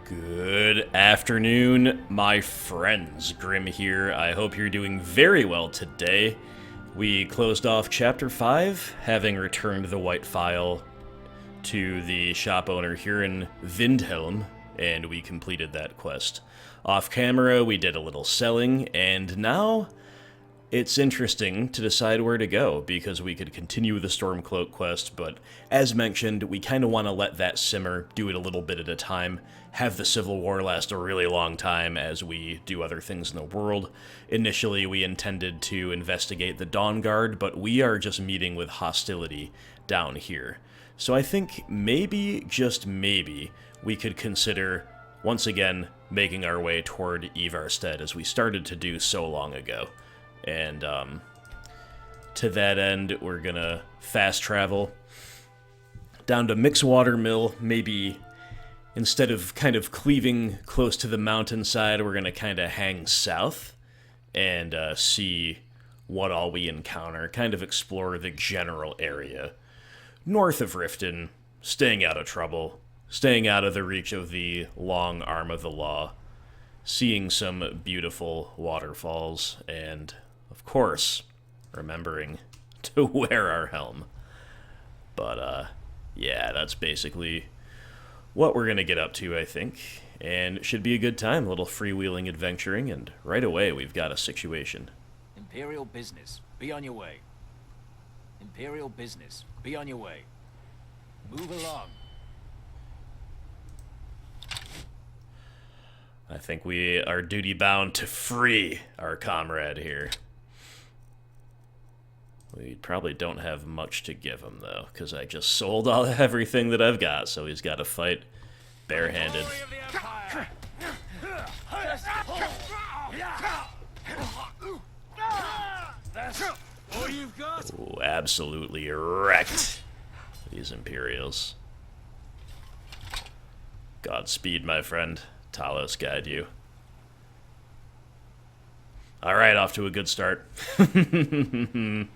Good afternoon, my friends. Grim here. I hope you're doing very well today. We closed off Chapter 5, having returned the White File to the shop owner here in Vindhelm, and we completed that quest. Off camera, we did a little selling, and now it's interesting to decide where to go, because we could continue the Stormcloak quest, but as mentioned, we kind of want to let that simmer, do it a little bit at a time, have the Civil War last a really long time as we do other things in the world. Initially, we intended to investigate the Dawn Guard, but we are just meeting with hostility down here. So I think maybe, just maybe, we could consider, once again, making our way toward Ivarstead as we started to do so long ago. And to that end, we're gonna fast travel down to Mixwater Mill. Maybe instead of kind of cleaving close to the mountainside, we're gonna kind of hang south and see what all we encounter. Kind of explore the general area north of Riften, staying out of trouble, staying out of the reach of the long arm of the law, seeing some beautiful waterfalls, and of course, remembering to wear our helm. But, yeah, that's basically what we're gonna get up to, I think. And it should be a good time, a little freewheeling adventuring, and right away we've got a situation. Imperial business, be on your way. Imperial business, be on your way. Move along. I think we are duty-bound to free our comrade here. We probably don't have much to give him, though, because I just sold everything that I've got, so he's got to fight barehanded. Ooh, absolutely wrecked these Imperials. Godspeed, my friend. Talos guide you. Alright, off to a good start. We've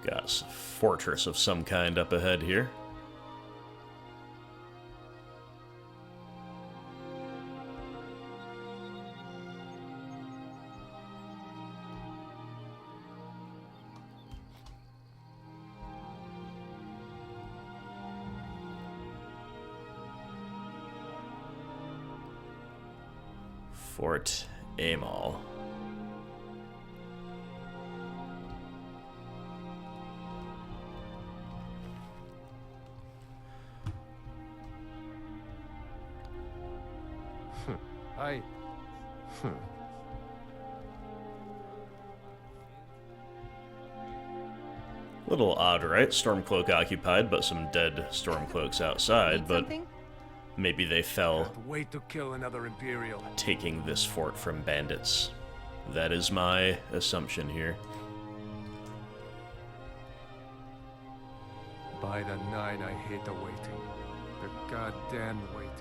got a fortress of some kind up ahead here. Fort Amal. Little odd, right? Stormcloak occupied, but some dead Stormcloaks outside, but maybe they fell Can't wait to kill another Imperial. taking this fort from bandits. That is my assumption here. By the nine, I hate the waiting. The goddamn waiting.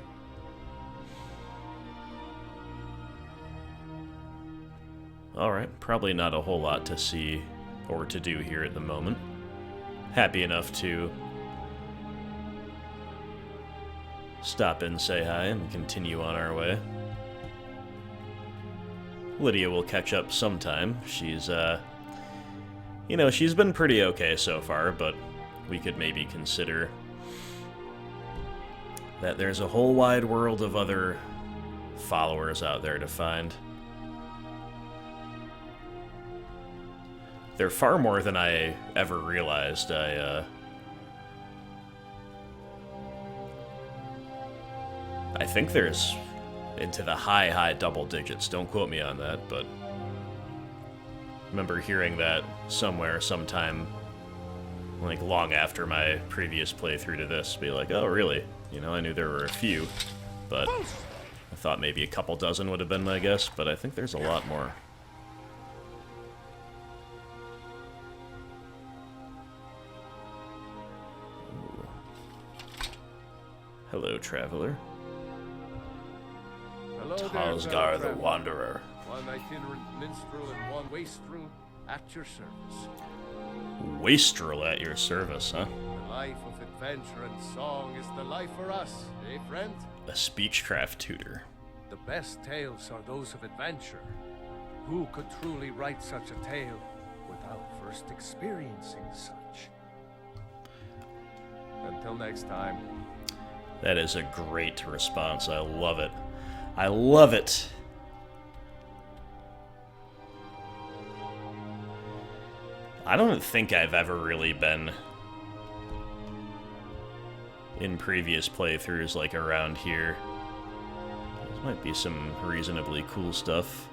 Alright, probably not a whole lot to see or to do here at the moment. Happy enough to stop in, say hi, and continue on our way. Lydia will catch up sometime. She's, you know, she's been pretty okay so far, but we could maybe consider that there's a whole wide world of other followers out there to find. They're far more than I ever realized. I think there's into the high double digits. Don't quote me on that, but I remember hearing that somewhere, sometime, like long after my previous playthrough to this, be like, oh, really? You know, I knew there were a few, but I thought maybe a couple dozen would have been my guess, but I think there's a lot more. Hello, traveler. Hello there, Halvar fellow the traveler. Wanderer. One itinerant minstrel and one wastrel at your service. Wastrel at your service, huh? The life of adventure and song is the life for us, eh, friend? A speechcraft tutor. The best tales are those of adventure. Who could truly write such a tale without first experiencing such? Until next time. That is a great response. I love it. I love it. I don't think I've ever really been in previous playthroughs like around here. This might be some reasonably cool stuff.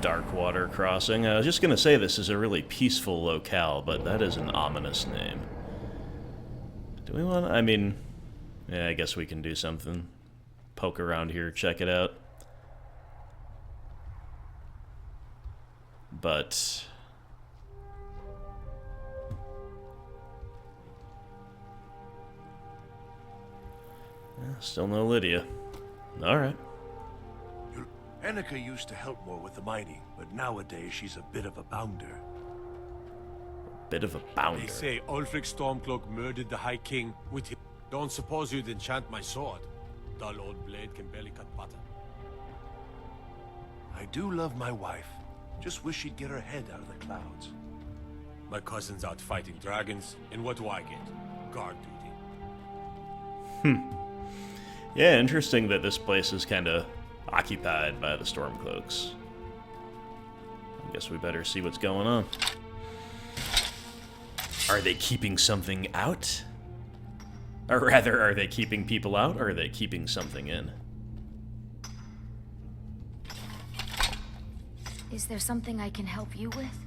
Darkwater Crossing. I was just gonna say this is a really peaceful locale, but that is an ominous name. Do we want? I mean, yeah, I guess we can do something. Poke around here, check it out. But still no Lydia. All right. Annika used to help more with the mining, but nowadays she's a bit of a bounder. Bit of a bounder. They say Ulfric Stormcloak murdered the High King with him. Don't suppose you'd enchant my sword. Dull old blade can barely cut butter. I do love my wife. Just wish she'd get her head out of the clouds. My cousin's out fighting dragons, and what do I get? Guard duty. Yeah, interesting that this place is kind of occupied by the Stormcloaks. I guess we better see what's going on. Are they keeping something out? Or rather, are they keeping people out, or are they keeping something in? Is there something I can help you with?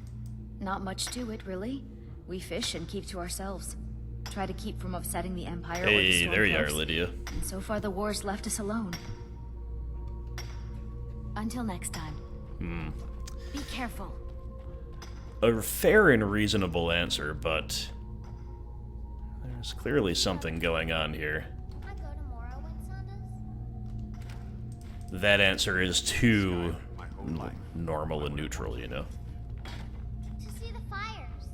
Not much to it, really. We fish and keep to ourselves. Try to keep from upsetting the Empire or the Hey, there you are, Stormcloaks. Lydia. And so far the war's left us alone. Until next time. Be careful. A fair and reasonable answer, but there's clearly something going on here. I go tomorrow when sun does. That answer is too normal and neutral, you know. To see the fires.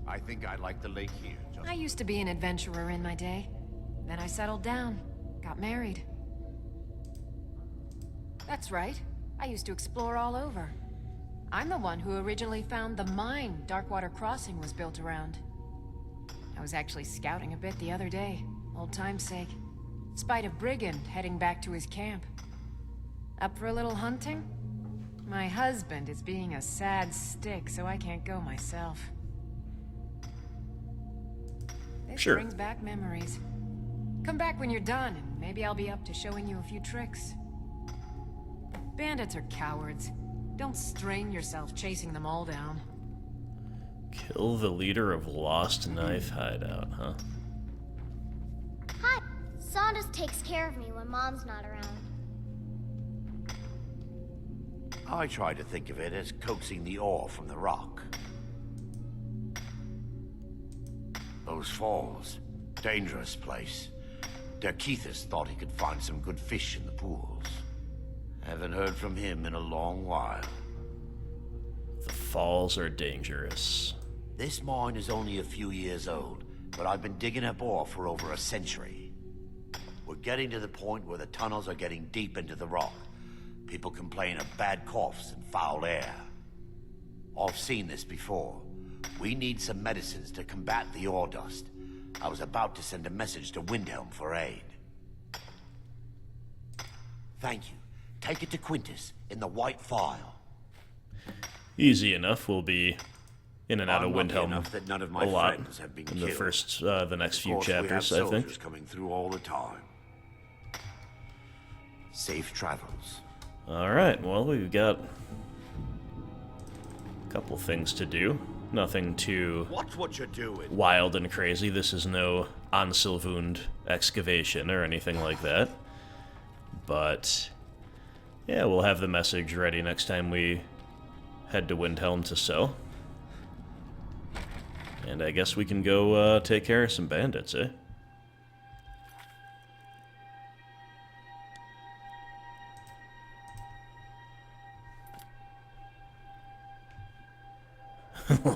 I think I like the lake here. Just I used to be an adventurer in my day. Then I settled down, got married. That's right. I used to explore all over. I'm the one who originally found the mine Darkwater Crossing was built around. I was actually scouting a bit the other day, old time's sake. Spied a brigand heading back to his camp. Up for a little hunting? My husband is being a sad stick, so I can't go myself. This Sure. brings back memories. Come back when you're done, and maybe I'll be up to showing you a few tricks. Bandits are cowards. Don't strain yourself chasing them all down. Kill the leader of Lost Knife Hideout, huh? Hi. Saunders takes care of me when Mom's not around. I try to think of it as coaxing the ore from the rock. Those falls, dangerous place. Derkeithus thought he could find some good fish in the pools. Haven't heard from him in a long while. The falls are dangerous. This mine is only a few years old, but I've been digging up ore for over a century. We're getting to the point where the tunnels are getting deep into the rock. People complain of bad coughs and foul air. I've seen this before. We need some medicines to combat the ore dust. I was about to send a message to Windhelm for aid. Thank you. Take it to Quintus in the White File. Easy enough. We'll be in and out of I'm lucky Windhelm enough that none of my a lot friends have been in the killed. the next Of few course, we have chapters, I soldiers think. coming through all the time. Safe travels. All right. Well, we've got a couple things to do. Nothing too Watch what you're doing. wild and crazy. This is no Ansilvund excavation or anything like that. But yeah, we'll have the message ready next time we head to Windhelm to sell. And I guess we can go take care of some bandits, eh?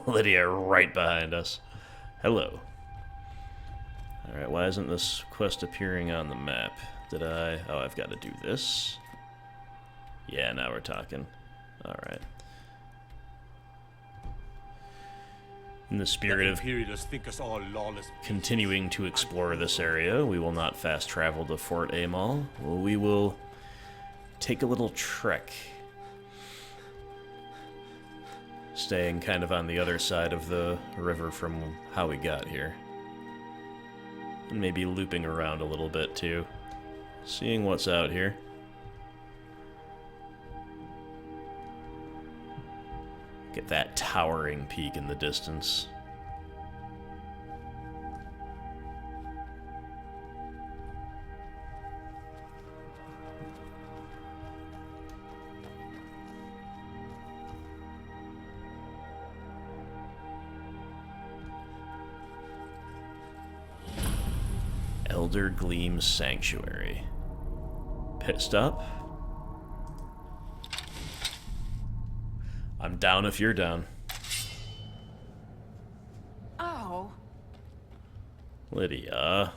Lydia right behind us. Hello. Alright, why isn't this quest appearing on the map? Did I... Oh, I've got to do this. Yeah, now we're talking. Alright. In the spirit of Imperialists think us all lawless. continuing to explore this area, we will not fast travel to Fort Amal. Well, we will take a little trek. Staying kind of on the other side of the river from how we got here. And maybe looping around a little bit too. Seeing what's out here. Get that towering peak in the distance. Elder Gleam Sanctuary. Pit stop? I'm down if you're down. Oh. Lydia.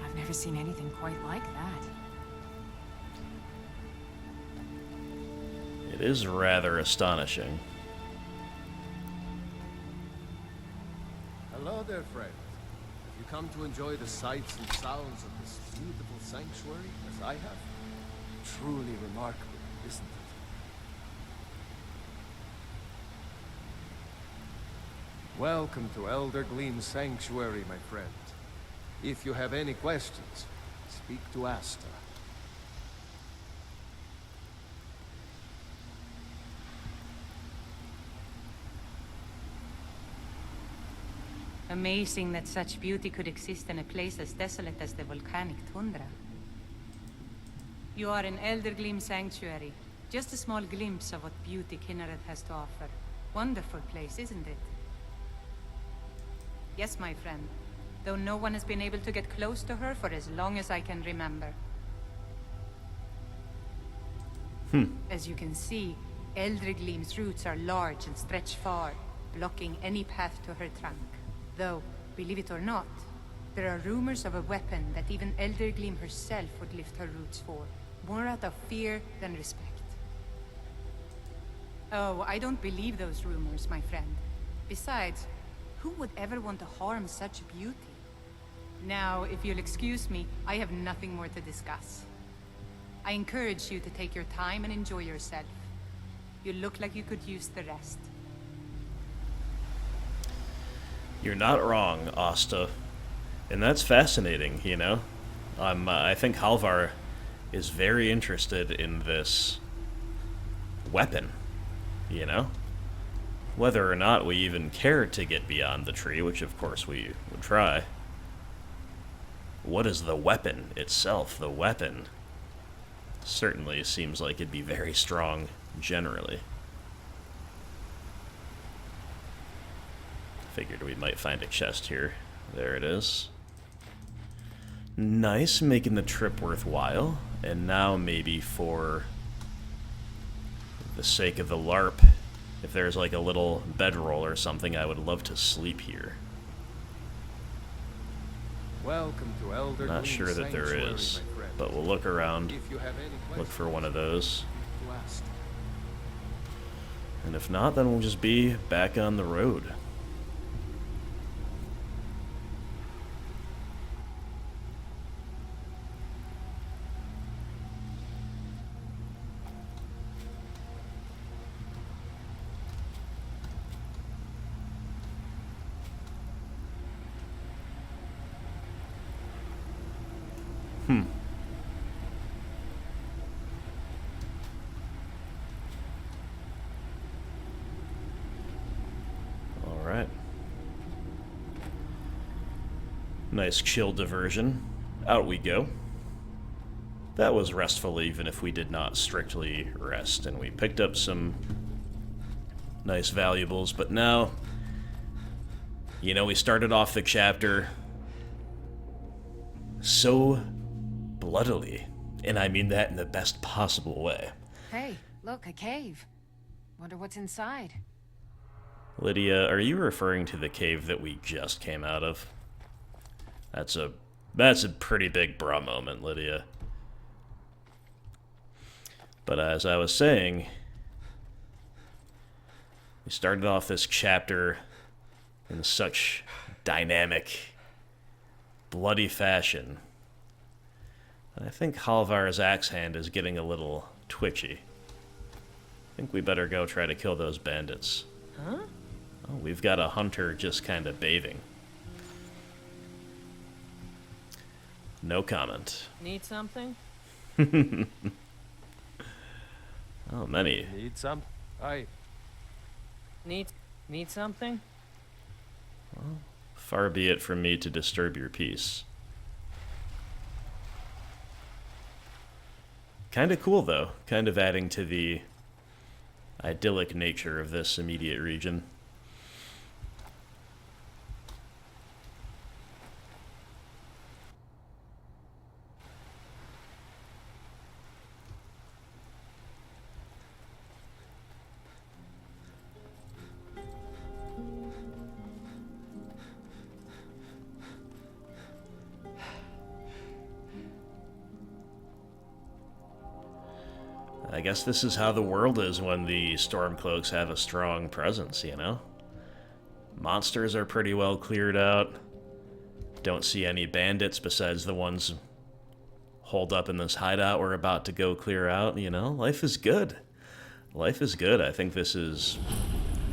I've never seen anything quite like that. It is rather astonishing. Hello there, friend. Have you come to enjoy the sights and sounds of this beautiful sanctuary, as I have? Truly remarkable, isn't it? Welcome to Elder Gleam Sanctuary, my friend. If you have any questions, speak to Asta. Amazing that such beauty could exist in a place as desolate as the volcanic tundra. You are in Eldergleam Sanctuary. Just a small glimpse of what beauty Kinneret has to offer. Wonderful place, isn't it? Yes, my friend. Though no one has been able to get close to her for as long as I can remember. As you can see, Eldergleam's roots are large and stretch far, blocking any path to her trunk. Though, believe it or not, there are rumors of a weapon that even Eldergleam herself would lift her roots for, more out of fear than respect. Oh, I don't believe those rumors, my friend. Besides, who would ever want to harm such beauty? Now, if you'll excuse me, I have nothing more to discuss. I encourage you to take your time and enjoy yourself. You look like you could use the rest. You're not wrong, Asta. And that's fascinating, you know? I think Halvar is very interested in this weapon, you know? Whether or not we even care to get beyond the tree, which of course we would try. What is the weapon itself? The weapon certainly seems like it'd be very strong, generally. Figured we might find a chest here. There it is. Nice, making the trip worthwhile. And now maybe for the sake of the LARP, if there's like a little bedroll or something, I would love to sleep here. Welcome to Elder Not Gleam sure that there Sanctuary, is, my friend. but we'll look around, If you have any look for questions, one of those. speak to Asta. And if not, then we'll just be back on the road. Nice chill diversion. Out we go. That was restful even if we did not strictly rest, and we picked up some nice valuables, but now, you know, we started off the chapter so bloodily, and I mean that in the best possible way. Hey, look, a cave. Wonder what's inside. Lydia, are you referring to the cave that we just came out of? That's a pretty big bra moment, Lydia. But as I was saying, we started off this chapter in such dynamic, bloody fashion. I think Halvar's axe hand is getting a little twitchy. I think we better go try to kill those bandits. Huh? Oh, we've got a hunter just kind of bathing. No comment. Need something? Oh, many. Need some? Need something? Well, far be it from me to disturb your peace. Kind of cool, though. Kind of adding to the idyllic nature of this immediate region. I guess this is how the world is when the Stormcloaks have a strong presence, you know? Monsters are pretty well cleared out. Don't see any bandits besides the ones holed up in this hideout we're about to go clear out, you know? Life is good. Life is good. I think this is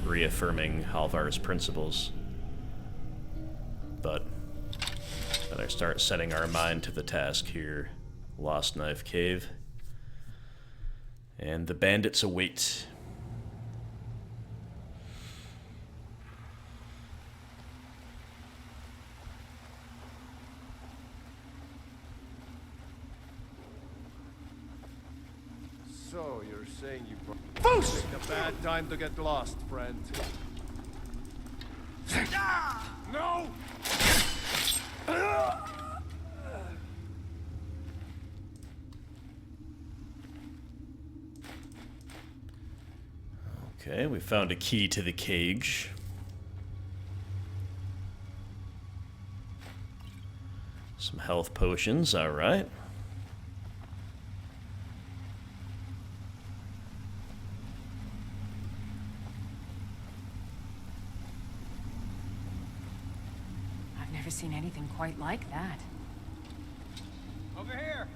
reaffirming Halvar's principles. But better start setting our mind to the task here. Lost Knife Cave. And the bandits await. So, you're saying you Foos! Picked a bad time to get lost, friend. No! Okay, we found a key to the cage. Some health potions, alright. I've never seen anything quite like that. Over here.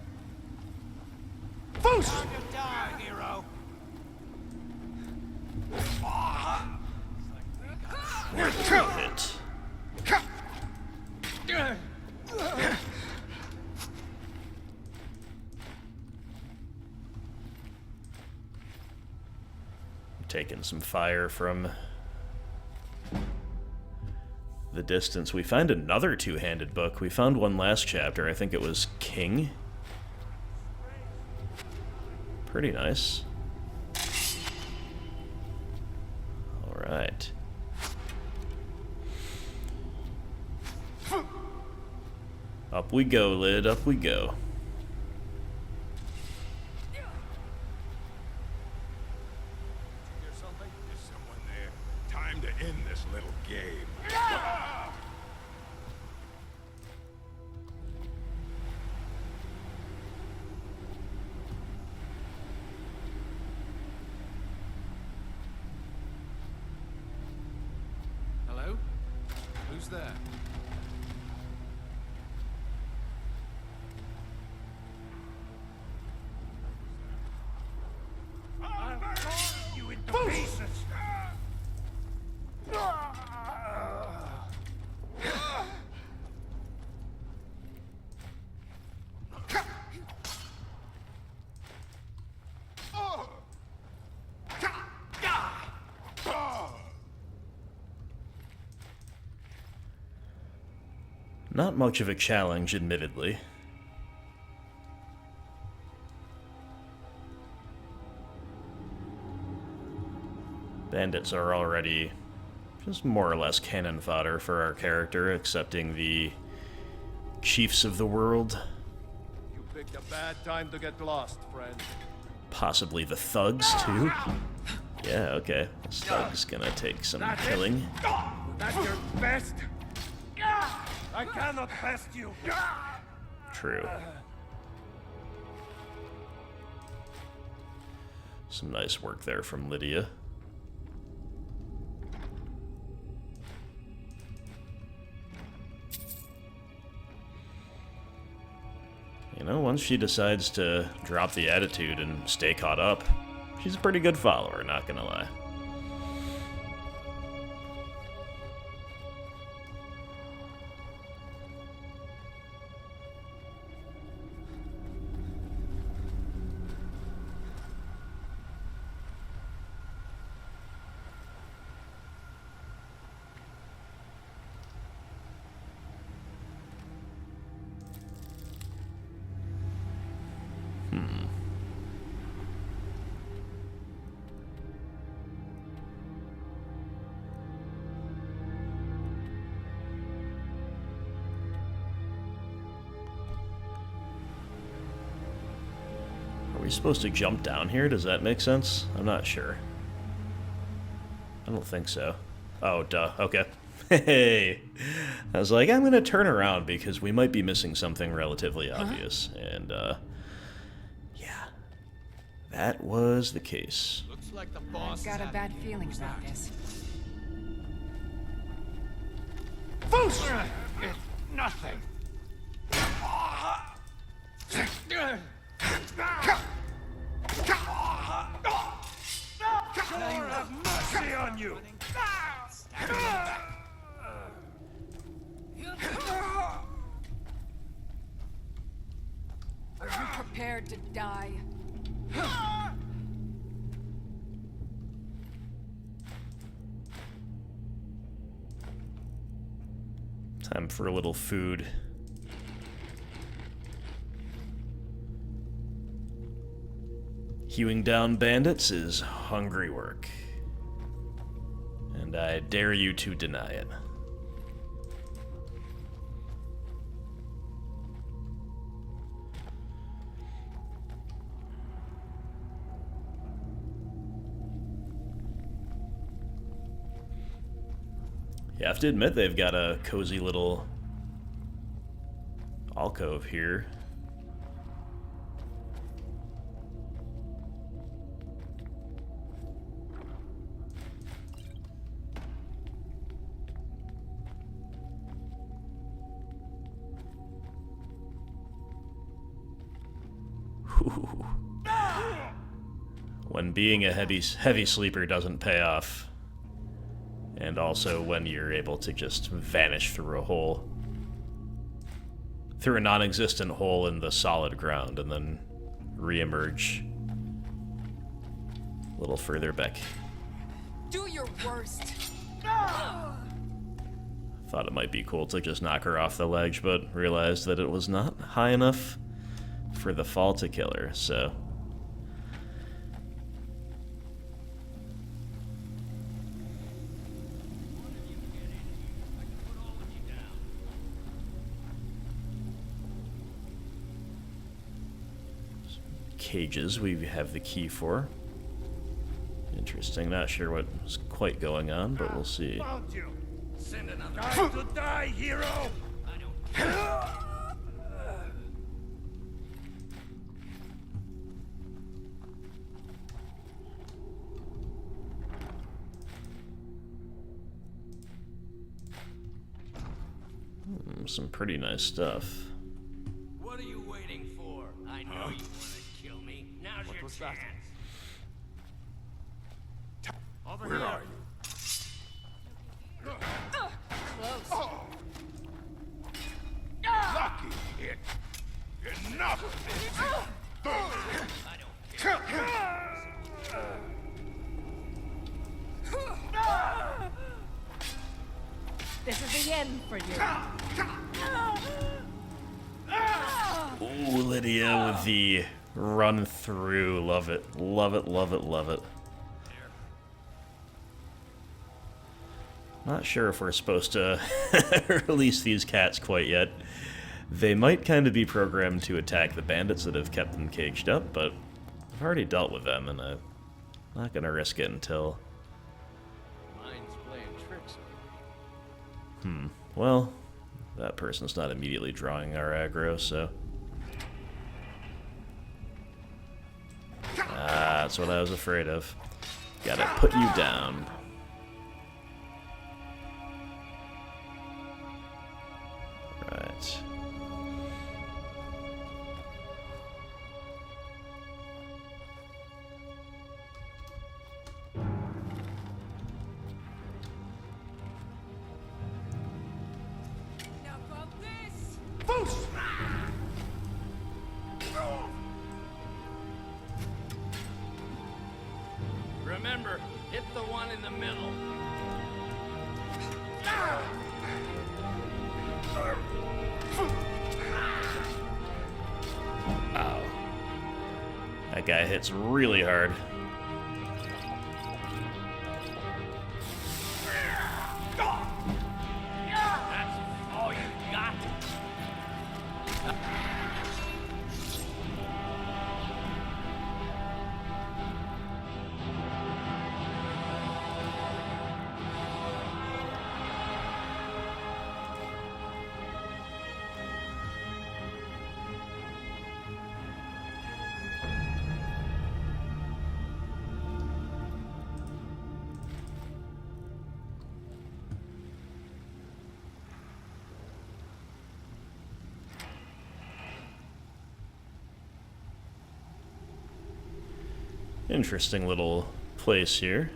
Foos! Time to die, hero. Hit. Taking some fire from the distance. We find another two-handed book. We found one last chapter. I think it was King. Pretty nice. Alright. Up we go, Lid. Up we go. Hear something? There's someone there. Time to end this little game. Hello? Who's there? You into pieces. Not much of a challenge, admittedly. Bandits are already just more or less cannon fodder for our character, excepting the chiefs of the world. You picked a bad time to get lost, friend. Possibly the thugs, too. Yeah, okay. This thug's gonna take some killing. That's your best. I cannot best you. True. Some nice work there from Lydia. You know, once she decides to drop the attitude and stay caught up, she's a pretty good follower, not gonna lie. Are we supposed to jump down here? Does that make sense? I'm not sure. I don't think so. Oh, duh. Okay. Hey! I was like, I'm gonna turn around because we might be missing something relatively obvious. And, yeah. That was the case. Looks like the boss I've got a bad feeling about this. Foosh! It's nothing. Lord have mercy on you! Are you prepared to die? Time for a little food. Hewing down bandits is hungry work. And I dare you to deny it. You have to admit they've got a cozy little alcove here. When being a heavy sleeper doesn't pay off. And also when you're able to just vanish through a hole. Through a non-existent hole in the solid ground and then re-emerge a little further back. Do your worst. Thought it might be cool to just knock her off the ledge, but realized that it was not high enough for the fall to kill her, so... Cages we have the key for. Interesting, not sure what's quite going on, but we'll see. Found you. Send another time to die, hero! Some pretty nice stuff. What are you waiting for? I know you want to kill me. Now's your chance. Where are you? Close. Lucky hit. Enough of this. This is the end for you. Ooh, Lydia with the run through. Love it. Love it, love it, love it. Not sure if we're supposed to release these cats quite yet. They might kind of be programmed to attack the bandits that have kept them caged up, but I've already dealt with them, and I'm not going to risk it until... Mine's playing tricks Well, that person's not immediately drawing our aggro, so... Ah, that's what I was afraid of. Gotta put you down. Right. Remember, hit the one in the middle. Ow. That guy hits really hard. That's all you got. Interesting little place here.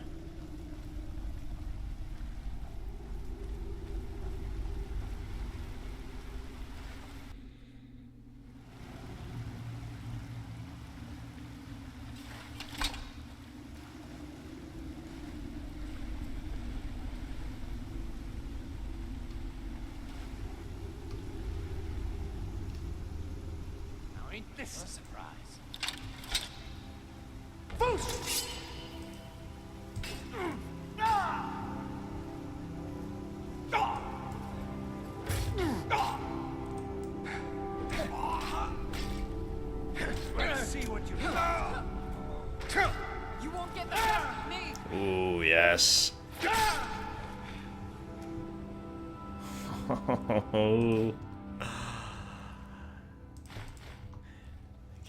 Now ain't this a surprise? Let's see what you got. You won't get the best of me. Ooh, yes. I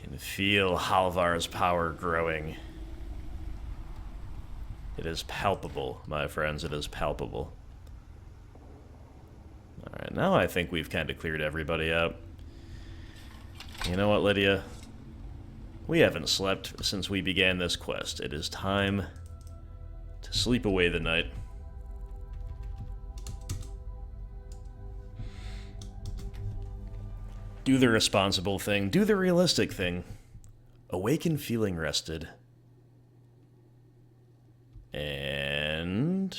can feel Halvar's power growing. It is palpable, my friends. It is palpable. Alright, now I think we've kind of cleared everybody out. You know what, Lydia? We haven't slept since we began this quest. It is time to sleep away the night. Do the responsible thing. Do the realistic thing. Awaken feeling rested. And...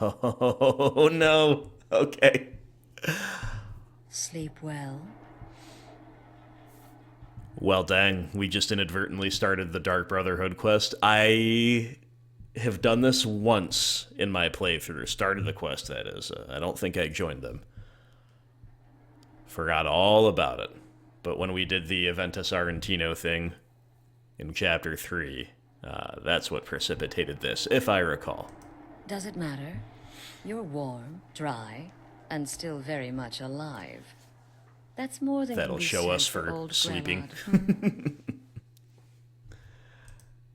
oh no. Okay. Sleep well. Well, dang. We just inadvertently started the Dark Brotherhood quest. I have done this once in my playthrough. Started the quest, that is. I don't think I joined them. Forgot all about it. But when we did the Aventus Argentino thing in Chapter 3, that's what precipitated this, if I recall. Does it matter? You're warm, dry, and still very much alive. That's more than That'll can be show said us for old sleeping.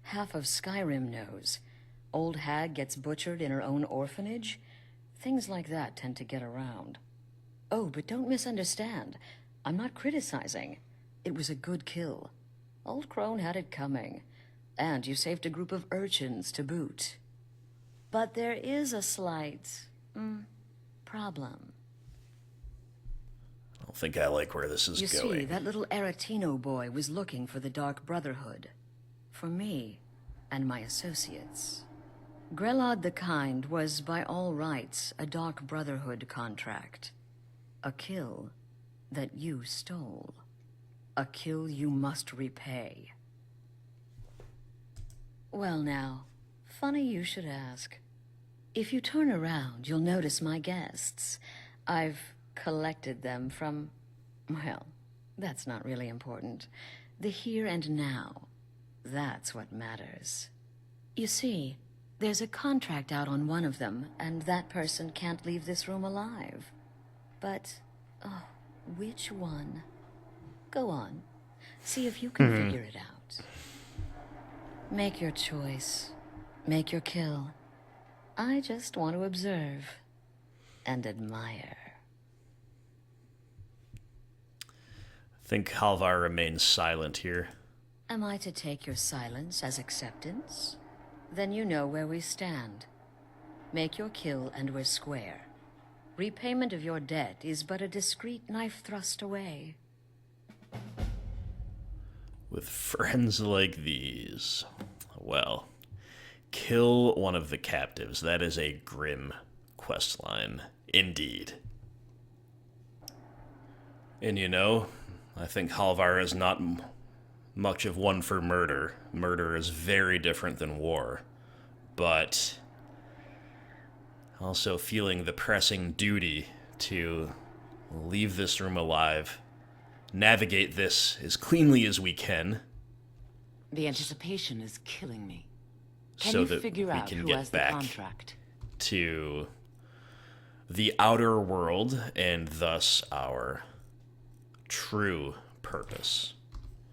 Half of Skyrim knows. Old hag gets butchered in her own orphanage. Things like that tend to get around. Oh, but don't misunderstand. I'm not criticizing. It was a good kill. Old Crone had it coming. And you saved a group of urchins to boot. But there is a slight... problem. I don't think I like where this is going. You see, that little Aretino boy was looking for the Dark Brotherhood. For me and my associates. Grelod the Kind was, by all rights, a Dark Brotherhood contract. A kill that you stole. A kill you must repay. Well now, funny you should ask. If you turn around, you'll notice my guests. I've collected them from... well, that's not really important. The here and now. That's what matters. You see, there's a contract out on one of them, and that person can't leave this room alive. But, oh, which one? Go on. See if you can figure it out. Make your choice. Make your kill. I just want to observe and admire. I think Halvar remains silent here. Am I to take your silence as acceptance? Then you know where we stand. Make your kill and we're square. Repayment of your debt is but a discreet knife thrust away. With friends like these, well, kill one of the captives. That is a grim questline, indeed. And you know, I think Halvar is not much of one for murder. Murder is very different than war. But also feeling the pressing duty to leave this room alive, navigate this as cleanly as we can. The anticipation is killing me. Can so you that figure we out can who get has the back contract? To the outer world and thus our true purpose.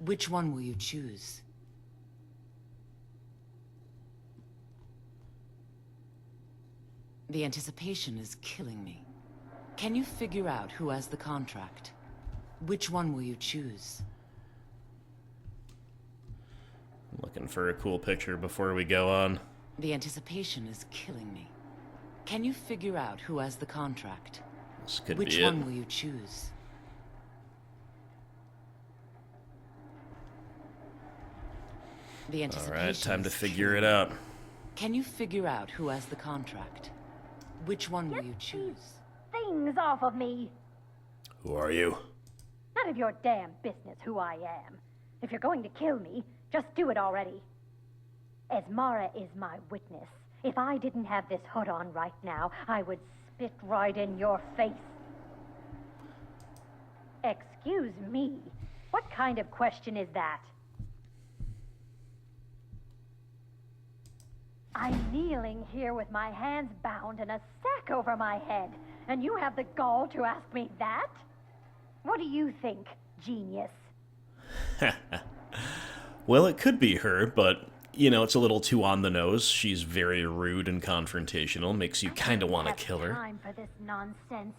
Which one will you choose? The anticipation is killing me. Can you figure out who has the contract? Which one will you choose? I'm looking for a cool picture before we go on. The anticipation is killing me. Can you figure out who has the contract? This could Which be one it. will you choose? The anticipation. Alright, time to is figure killing it me. out. Can you figure out who has the contract? Which one will you choose? Things off of me. Who are you? None of your damn business who I am. If you're going to kill me, just do it already. Esmara is my witness. If I didn't have this hood on right now, I would spit right in your face. Excuse me. What kind of question is that? I'm kneeling here with my hands bound and a sack over my head, and you have the gall to ask me that? What do you think, genius? Well, it could be her, but, you know, it's a little too on the nose. She's very rude and confrontational, makes you kind of want to kill her. Time for this nonsense.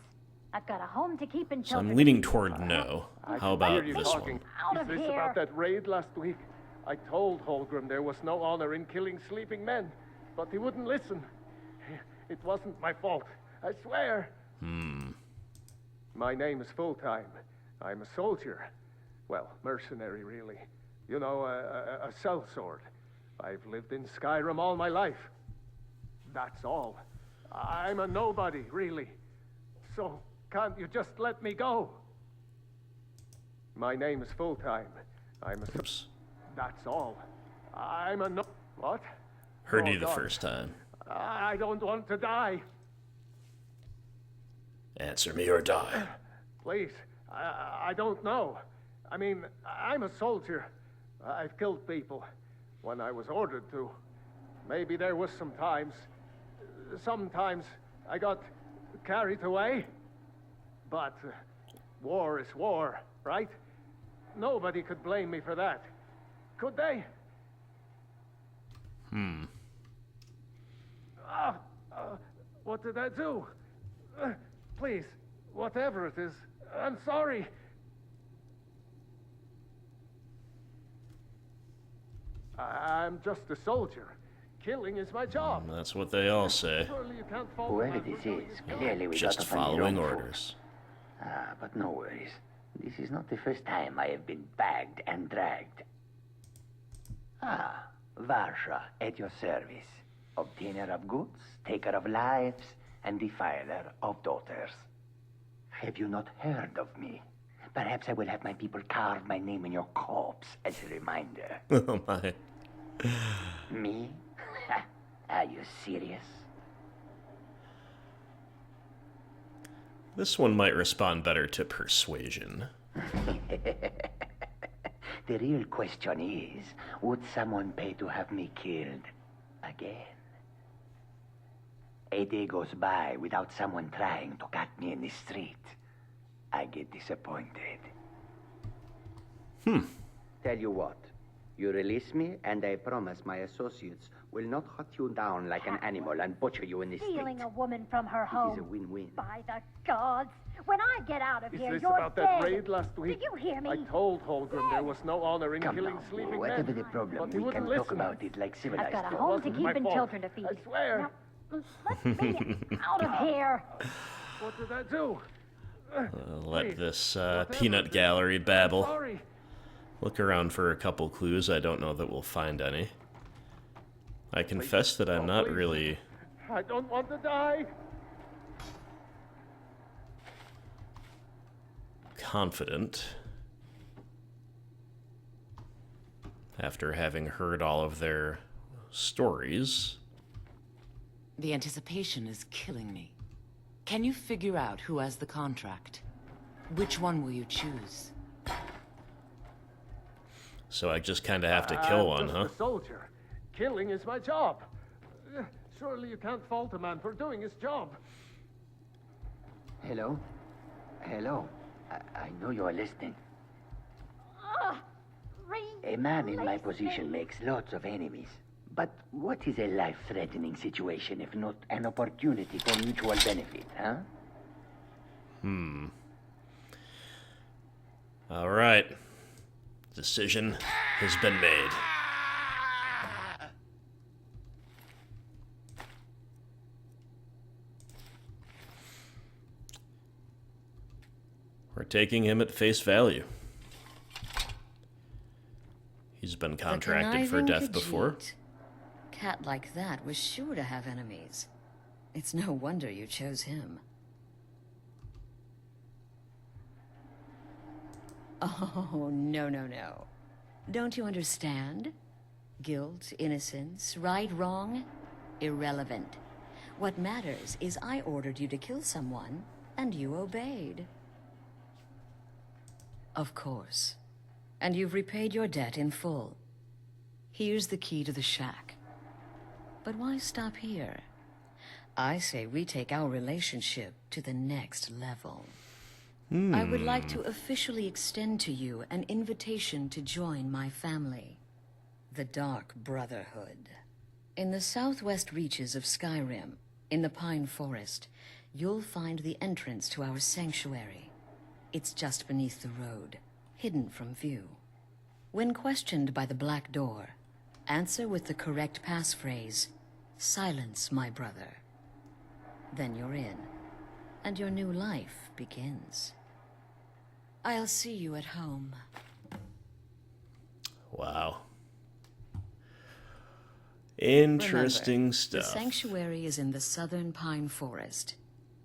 I've got a home to keep until. So I'm leaning toward no. How about you this talking. one? Out Is of this here. about that raid last week? I told Holgrim there was no honor in killing sleeping men, but he wouldn't listen. It wasn't my fault, I swear. My name is Full-Time. I'm a soldier. Well, mercenary, really. You know, a sellsword. I've lived in Skyrim all my life. That's all. I'm a nobody, really. So, can't you just let me go? My name is Full-Time. I'm a... Oops. That's all. I'm a What? Heard Oh, you the God. first time. I don't want to die. Answer me or die. Please, I don't know. I mean, I'm a soldier. I've killed people when I was ordered to. Maybe there was sometimes I got carried away. But war is war, right? Nobody could blame me for that. Could they? What did I do? Please, whatever it is, I'm sorry. I'm just a soldier. Killing is my job. That's what they all say. Surely you can't follow Whoever my this brutal is, command. clearly we Just got off on the following wrong orders. foot. But no worries. This is not the first time I have been bagged and dragged. Varsha, at your service. Obtainer of goods, taker of lives, and defiler of daughters. Have you not heard of me? Perhaps I will have my people carve my name in your corpse as a reminder. Oh my. Me? Are you serious? This one might respond better to persuasion. The real question is, would someone pay to have me killed again? A day goes by without someone trying to cut me in the street. I get disappointed. Tell you what, you release me and I promise my associates will not hunt you down like an animal and butcher you in the street. Stealing a woman from her It home. is a win-win. By the gods! When I get out of Is here, this you're about dead. that raid last week? Did you hear me? I told Holgrim there was no honor in Come killing now, sleeping whatever men. the problem, But he we wouldn't can talk listen. about it like civilized I've got a people. home to wasn't keep my and fault. children to feed. I swear. Now, let me out of here. What did I do? Let this peanut gallery babble. Sorry. Look around for a couple clues. I don't know that we'll find any. I confess that I'm not really I don't want to die. confident after having heard all of their stories. The anticipation is killing me. Can you figure out who has the contract? Which one will you choose? So I just kind of have to kill one, Just huh? a soldier. Killing is my job. Surely you can't fault a man for doing his job. Hello? Hello? I know you are listening. A man in my position makes lots of enemies. But what is a life-threatening situation if not an opportunity for mutual benefit, huh? All right. Decision has been made. We're taking him at face value. He's been contracted for death before. Cat like that was sure to have enemies. It's no wonder you chose him. Oh, no, no, no. Don't you understand? Guilt, innocence, right, wrong, irrelevant. What matters is I ordered you to kill someone, and you obeyed. Of course. And you've repaid your debt in full. Here's the key to the shack. But why stop here? I say we take our relationship to the next level. I would like to officially extend to you an invitation to join my family, the Dark Brotherhood. In the southwest reaches of Skyrim, in the Pine Forest, you'll find the entrance to our sanctuary. It's just beneath the road, hidden from view. When questioned by the Black Door, answer with the correct passphrase, "Silence, my brother." Then you're in, and your new life begins. I'll see you at home. Wow. Interesting Remember, stuff. The sanctuary is in the southern Pine Forest,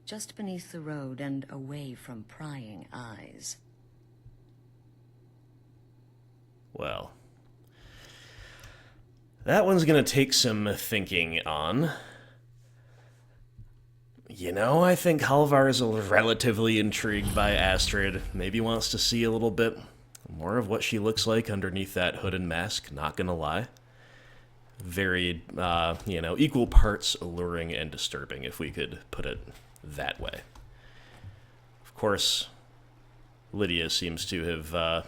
just beneath the road and away from prying eyes. Well, that one's gonna take some thinking on. You know, I think Halvar is relatively intrigued by Astrid. Maybe wants to see a little bit more of what she looks like underneath that hood and mask, not gonna lie. Very, equal parts alluring and disturbing, if we could put it that way. Of course, Lydia seems to have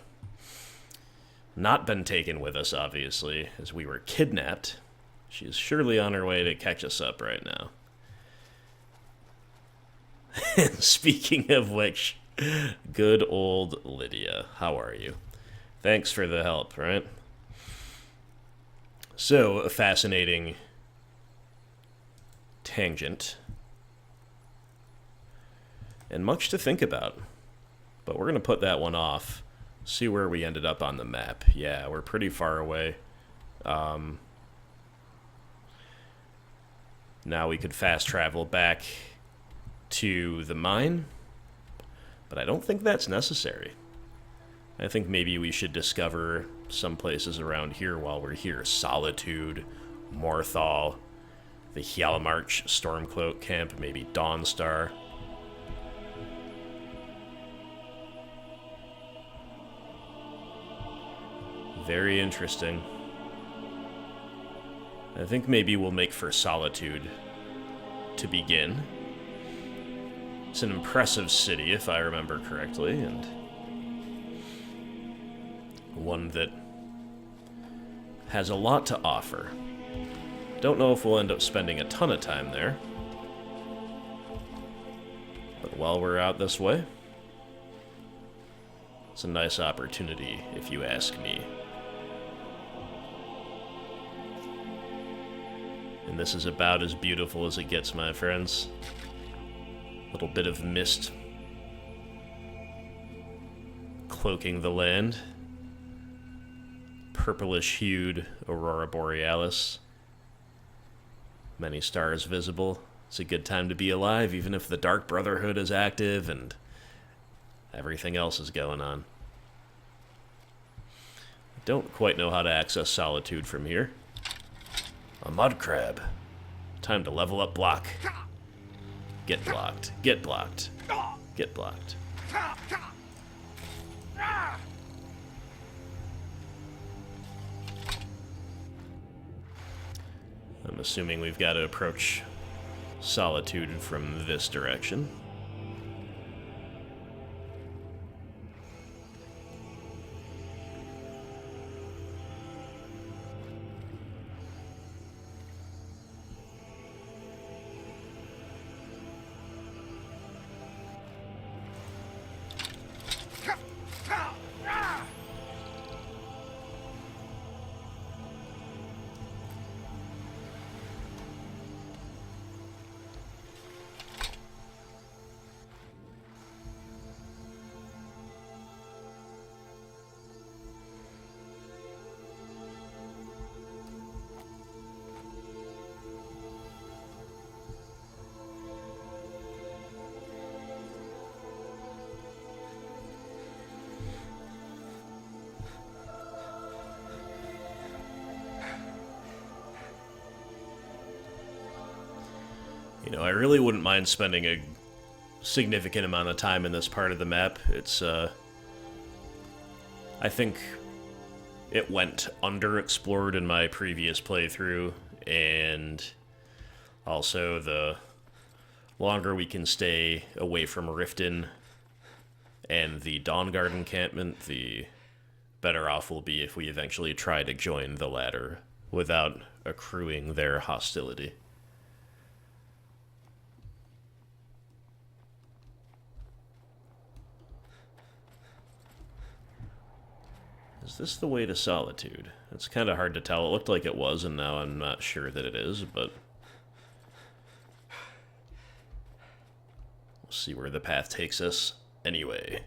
not been taken with us, obviously, as we were kidnapped. She is surely on her way to catch us up right now. Speaking of which, good old Lydia, how are you? Thanks for the help, right? So, a fascinating tangent. And much to think about. But we're going to put that one off. See where we ended up on the map. Yeah, we're pretty far away. Now we could fast travel back to the mine. But I don't think that's necessary. I think maybe we should discover some places around here while we're here. Solitude, Morthal, the Hjalmarch Stormcloak Camp, maybe Dawnstar. Very interesting. I think maybe we'll make for Solitude to begin. It's an impressive city, if I remember correctly, and one that has a lot to offer. Don't know if we'll end up spending a ton of time there, but while we're out this way, it's a nice opportunity, if you ask me. And this is about as beautiful as it gets, my friends. Little bit of mist cloaking the land. Purplish-hued aurora borealis. Many stars visible. It's a good time to be alive, even if the Dark Brotherhood is active and everything else is going on. I don't quite know how to access Solitude from here. A mud crab. Time to level up block. Get blocked. Get blocked. Get blocked. I'm assuming we've got to approach Solitude from this direction. You know, I really wouldn't mind spending a significant amount of time in this part of the map. It's, I think it went underexplored in my previous playthrough, and also the longer we can stay away from Riften and the Dawnguard encampment, the better off we'll be if we eventually try to join the latter without accruing their hostility. Is this the way to Solitude? It's kind of hard to tell. It looked like it was, and now I'm not sure that it is, but we'll see where the path takes us anyway.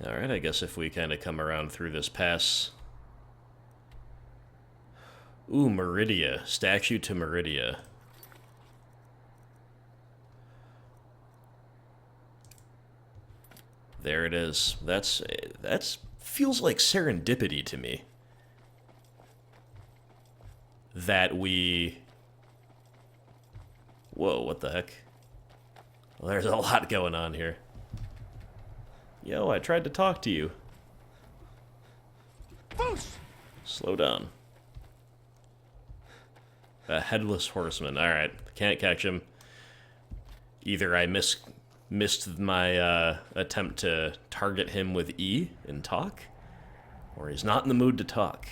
Alright, I guess if we kind of come around through this pass. Ooh, Meridia. Statue to Meridia. There it is. That's feels like serendipity to me. That we... Whoa, what the heck? Well, there's a lot going on here. Yo, I tried to talk to you. Slow down. A headless horseman. Alright, can't catch him. Either I missed my attempt to target him with E and talk, or he's not in the mood to talk.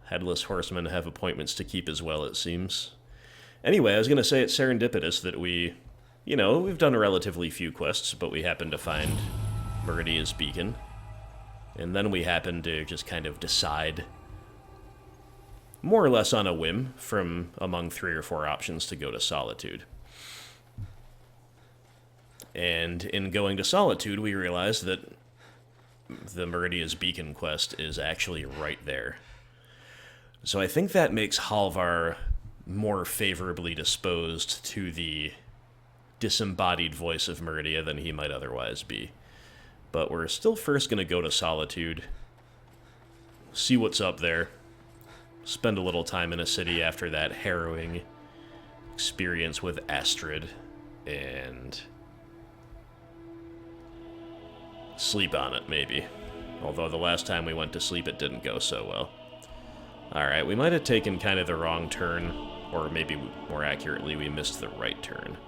Headless horsemen have appointments to keep as well, it seems. Anyway, I was going to say it's serendipitous that we... You know, we've done relatively few quests, but we happened to find Meridia's beacon. And then we happened to just kind of decide more or less on a whim from among 3 or 4 options to go to Solitude. And in going to Solitude, we realized that the Meridia's Beacon quest is actually right there. So I think that makes Halvar more favorably disposed to the disembodied voice of Meridia than he might otherwise be. But we're still first going to go to Solitude, see what's up there, spend a little time in a city after that harrowing experience with Astrid, and sleep on it, maybe. Although the last time we went to sleep, it didn't go so well. Alright, we might have taken kind of the wrong turn, or maybe more accurately, we missed the right turn.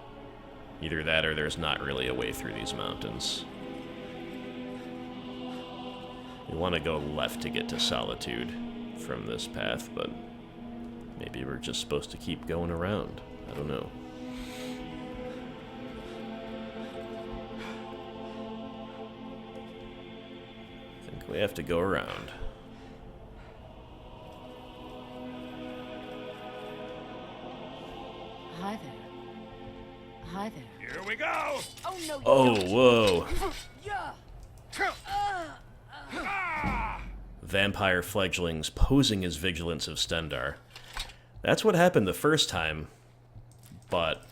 Either that or there's not really a way through these mountains. We want to go left to get to Solitude from this path, but maybe we're just supposed to keep going around. I don't know. I think we have to go around. Hi there. Hi there. Here we go! Oh, no, Oh, whoa. Yeah. Vampire fledglings posing as vigilants of Stendar. That's what happened the first time, but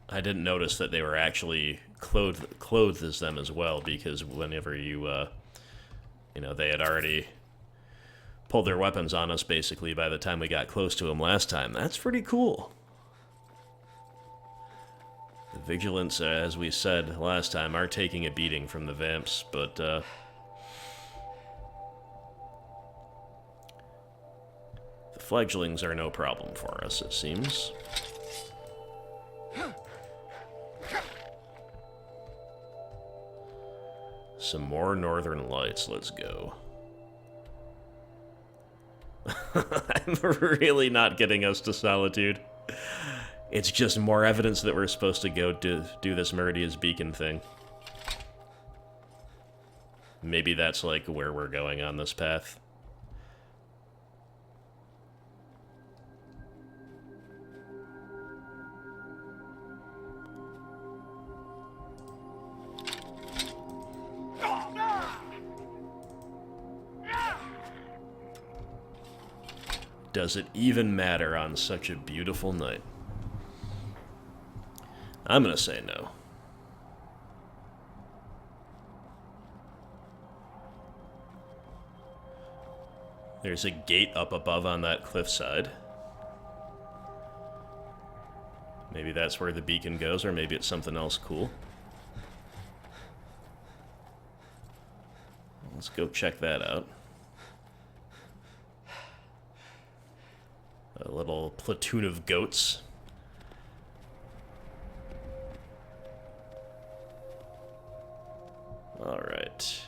I didn't notice that they were actually clothed as them as well, because whenever you know, they had already pulled their weapons on us, basically, by the time we got close to them last time. That's pretty cool. The vigilants, as we said last time, are taking a beating from the vamps, but, the fledglings are no problem for us, it seems. Some more northern lights, let's go. I'm really not getting us to Solitude. It's just more evidence that we're supposed to go do this Meridia's Beacon thing. Maybe that's like where we're going on this path. Does it even matter on such a beautiful night? I'm gonna say no. There's a gate up above on that cliffside. Maybe that's where the beacon goes, or maybe it's something else cool. Let's go check that out. A little platoon of goats. All right.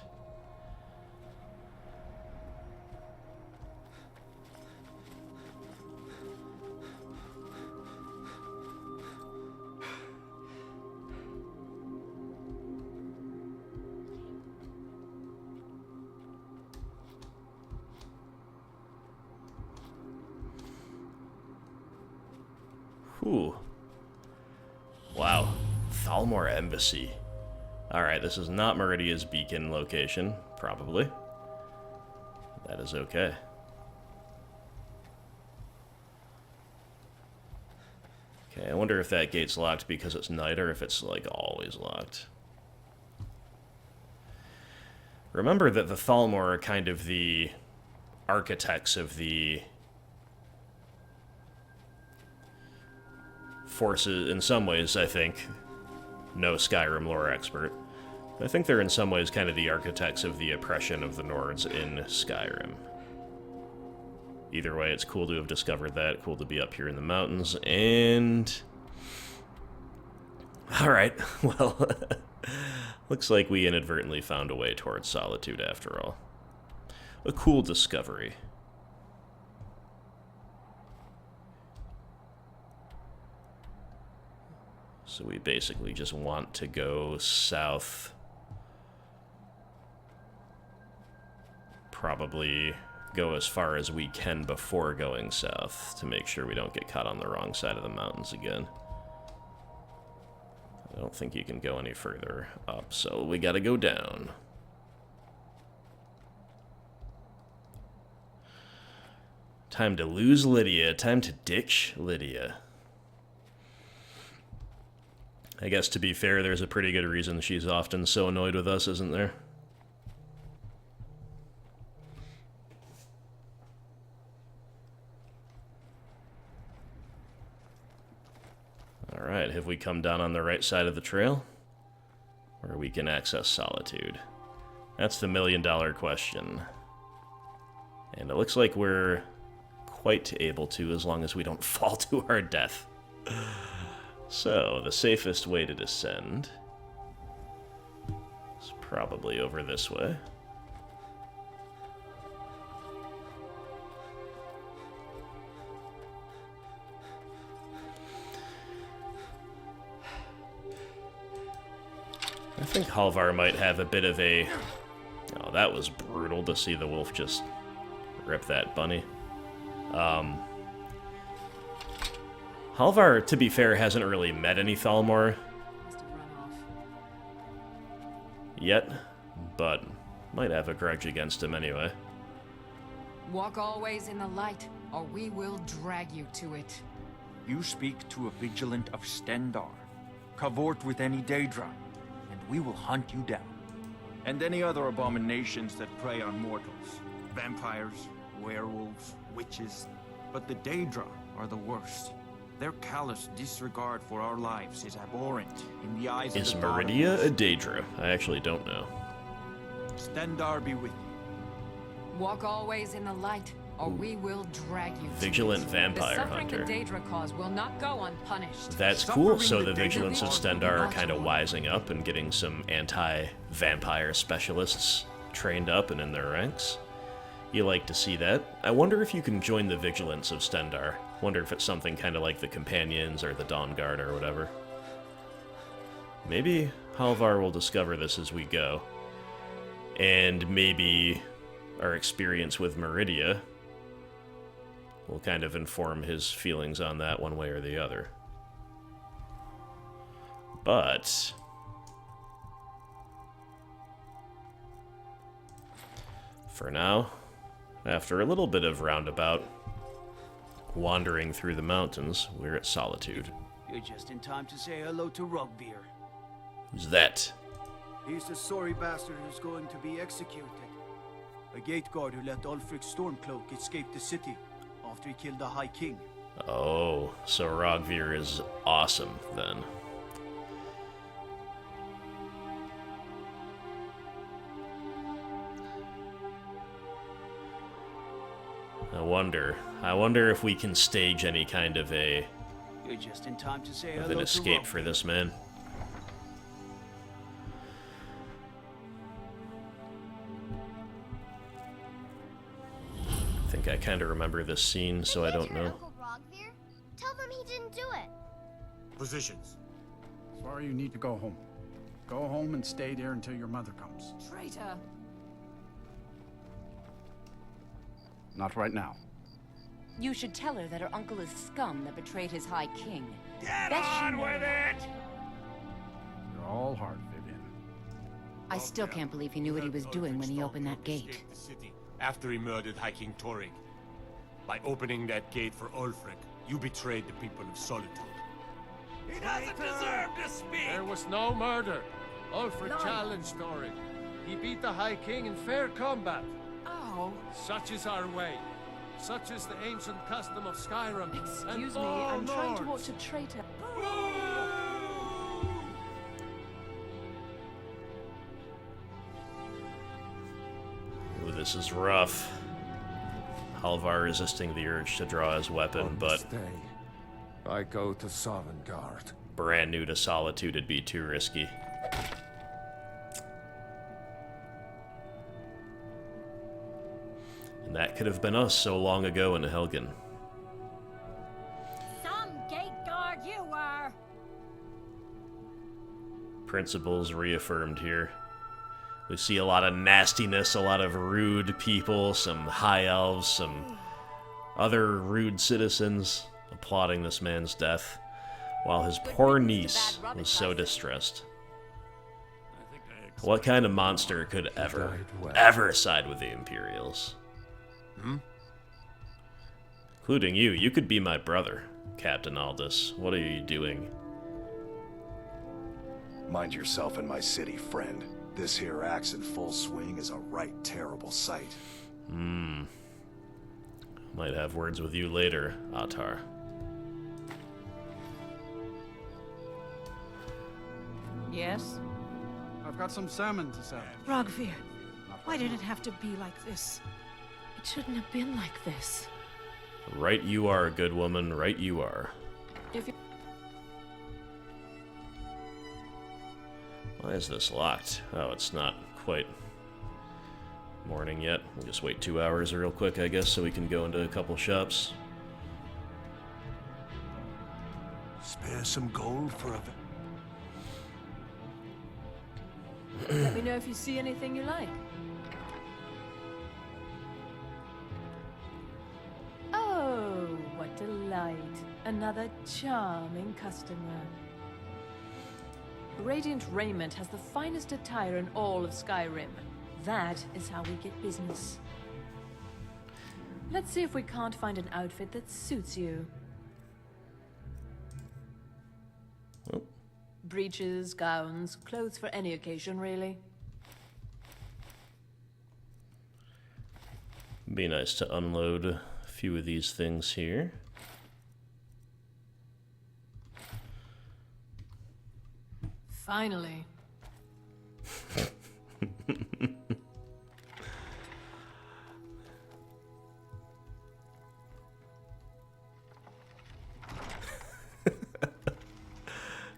Whew. Wow. Thalmor Embassy. Alright, this is not Meridia's Beacon location, probably. That is okay. Okay, I wonder if that gate's locked because it's night or if it's, like, always locked. Remember that the Thalmor are kind of the architects of the forces, in some ways, I think. No Skyrim lore expert. I think they're in some ways kind of the architects of the oppression of the Nords in Skyrim. Either way, it's cool to have discovered that, cool to be up here in the mountains, and... Alright, well, looks like we inadvertently found a way towards Solitude after all. A cool discovery. So we basically just want to go south. Probably go as far as we can before going south to make sure we don't get caught on the wrong side of the mountains again. I don't think you can go any further up, so we gotta go down. Time to lose Lydia. Time to ditch Lydia. I guess to be fair, there's a pretty good reason she's often so annoyed with us, isn't there? Alright, have we come down on the right side of the trail? Where we can access Solitude? That's the million-dollar question. And it looks like we're quite able to, as long as we don't fall to our death. So, the safest way to descend is probably over this way. I think Halvar might have a bit of a... Oh, that was brutal to see the wolf just rip that bunny. Halvar, to be fair, hasn't really met any Thalmor yet, but might have a grudge against him anyway. Walk always in the light, or we will drag you to it. You speak to a vigilant of Stendarr. Cavort with any Daedra, and we will hunt you down. And any other abominations that prey on mortals. Vampires, werewolves, witches. But the Daedra are the worst. Their callous disregard for our lives is abhorrent in the eyes of the Is Meridia gods. a Daedra? I actually don't know. Stendarr be with you. Walk always in the light, or we will drag you to Vigilant it. vampire The suffering hunter. the Daedra cause will not go unpunished. That's cool, so the Vigilants of Stendarr are kind of wising up and getting some anti-vampire specialists trained up and in their ranks. You like to see that. I wonder if you can join the Vigilants of Stendarr. Wonder if it's something kind of like the Companions or the Dawn Guard or whatever. Maybe Halvar will discover this as we go. And maybe our experience with Meridia will kind of inform his feelings on that one way or the other. But for now, after a little bit of roundabout wandering through the mountains, we're at Solitude. You're just in time to say hello to Rugbeer. Who's that? He's the sorry bastard who's going to be executed. A gate guard who let Ulfric's Stormcloak escape the city after he killed the High King. Oh, so Rogvir is awesome, then. I wonder if we can stage any kind of You're just in time to say hello an to escape Rugbeer. for this man. I think I kind of remember this scene, so I don't know. Uncle Rogveer? Tell them he didn't do it. Positions. Sorry, you need to go home. Go home and stay there until your mother comes. Traitor! Not right now. You should tell her that her uncle is scum that betrayed his High King. Get on with it! You're all hard, Vivian. I still can't believe he knew what he was doing when he opened that gate. The city after he murdered High King Torrig. By opening that gate for Ulfric, you betrayed the people of Solitude. He doesn't deserve to speak! There was no murder. Ulfric challenged Thorin. He beat the High King in fair combat. Oh. Such is our way. Such is the ancient custom of Skyrim. Excuse me, I'm trying to watch a traitor. Ooh, this is rough. Halvar resisting the urge to draw his weapon, but I go to Sovngarde. brand new to Solitude, it'd be too risky. And that could have been us so long ago in Helgen. Some gate guard you were! Principles reaffirmed here. We see a lot of nastiness, a lot of rude people, some high elves, some other rude citizens applauding this man's death, while his poor niece was so distressed. What kind of monster could ever side with the Imperials? Including you. You could be my brother, Captain Aldous. What are you doing? Mind yourself in my city, friend. This here axe in full swing is a right terrible sight. Might have words with you later, Atar. Yes? I've got some salmon to sell. Rogvir, why did it have to be like this? It shouldn't have been like this. Right you are, good woman, right you are. If you... Why is this locked? Oh, it's not quite morning yet. We'll just wait 2 hours real quick, I guess, so we can go into a couple shops. Spare some gold for a... Let me know if you see anything you like. Oh, what delight. Another charming customer. Radiant Raiment has the finest attire in all of Skyrim. That is how we get business. Let's see if we can't find an outfit that suits you. Oh. Breeches, gowns, clothes for any occasion, really. Be nice to unload a few of these things here. Finally.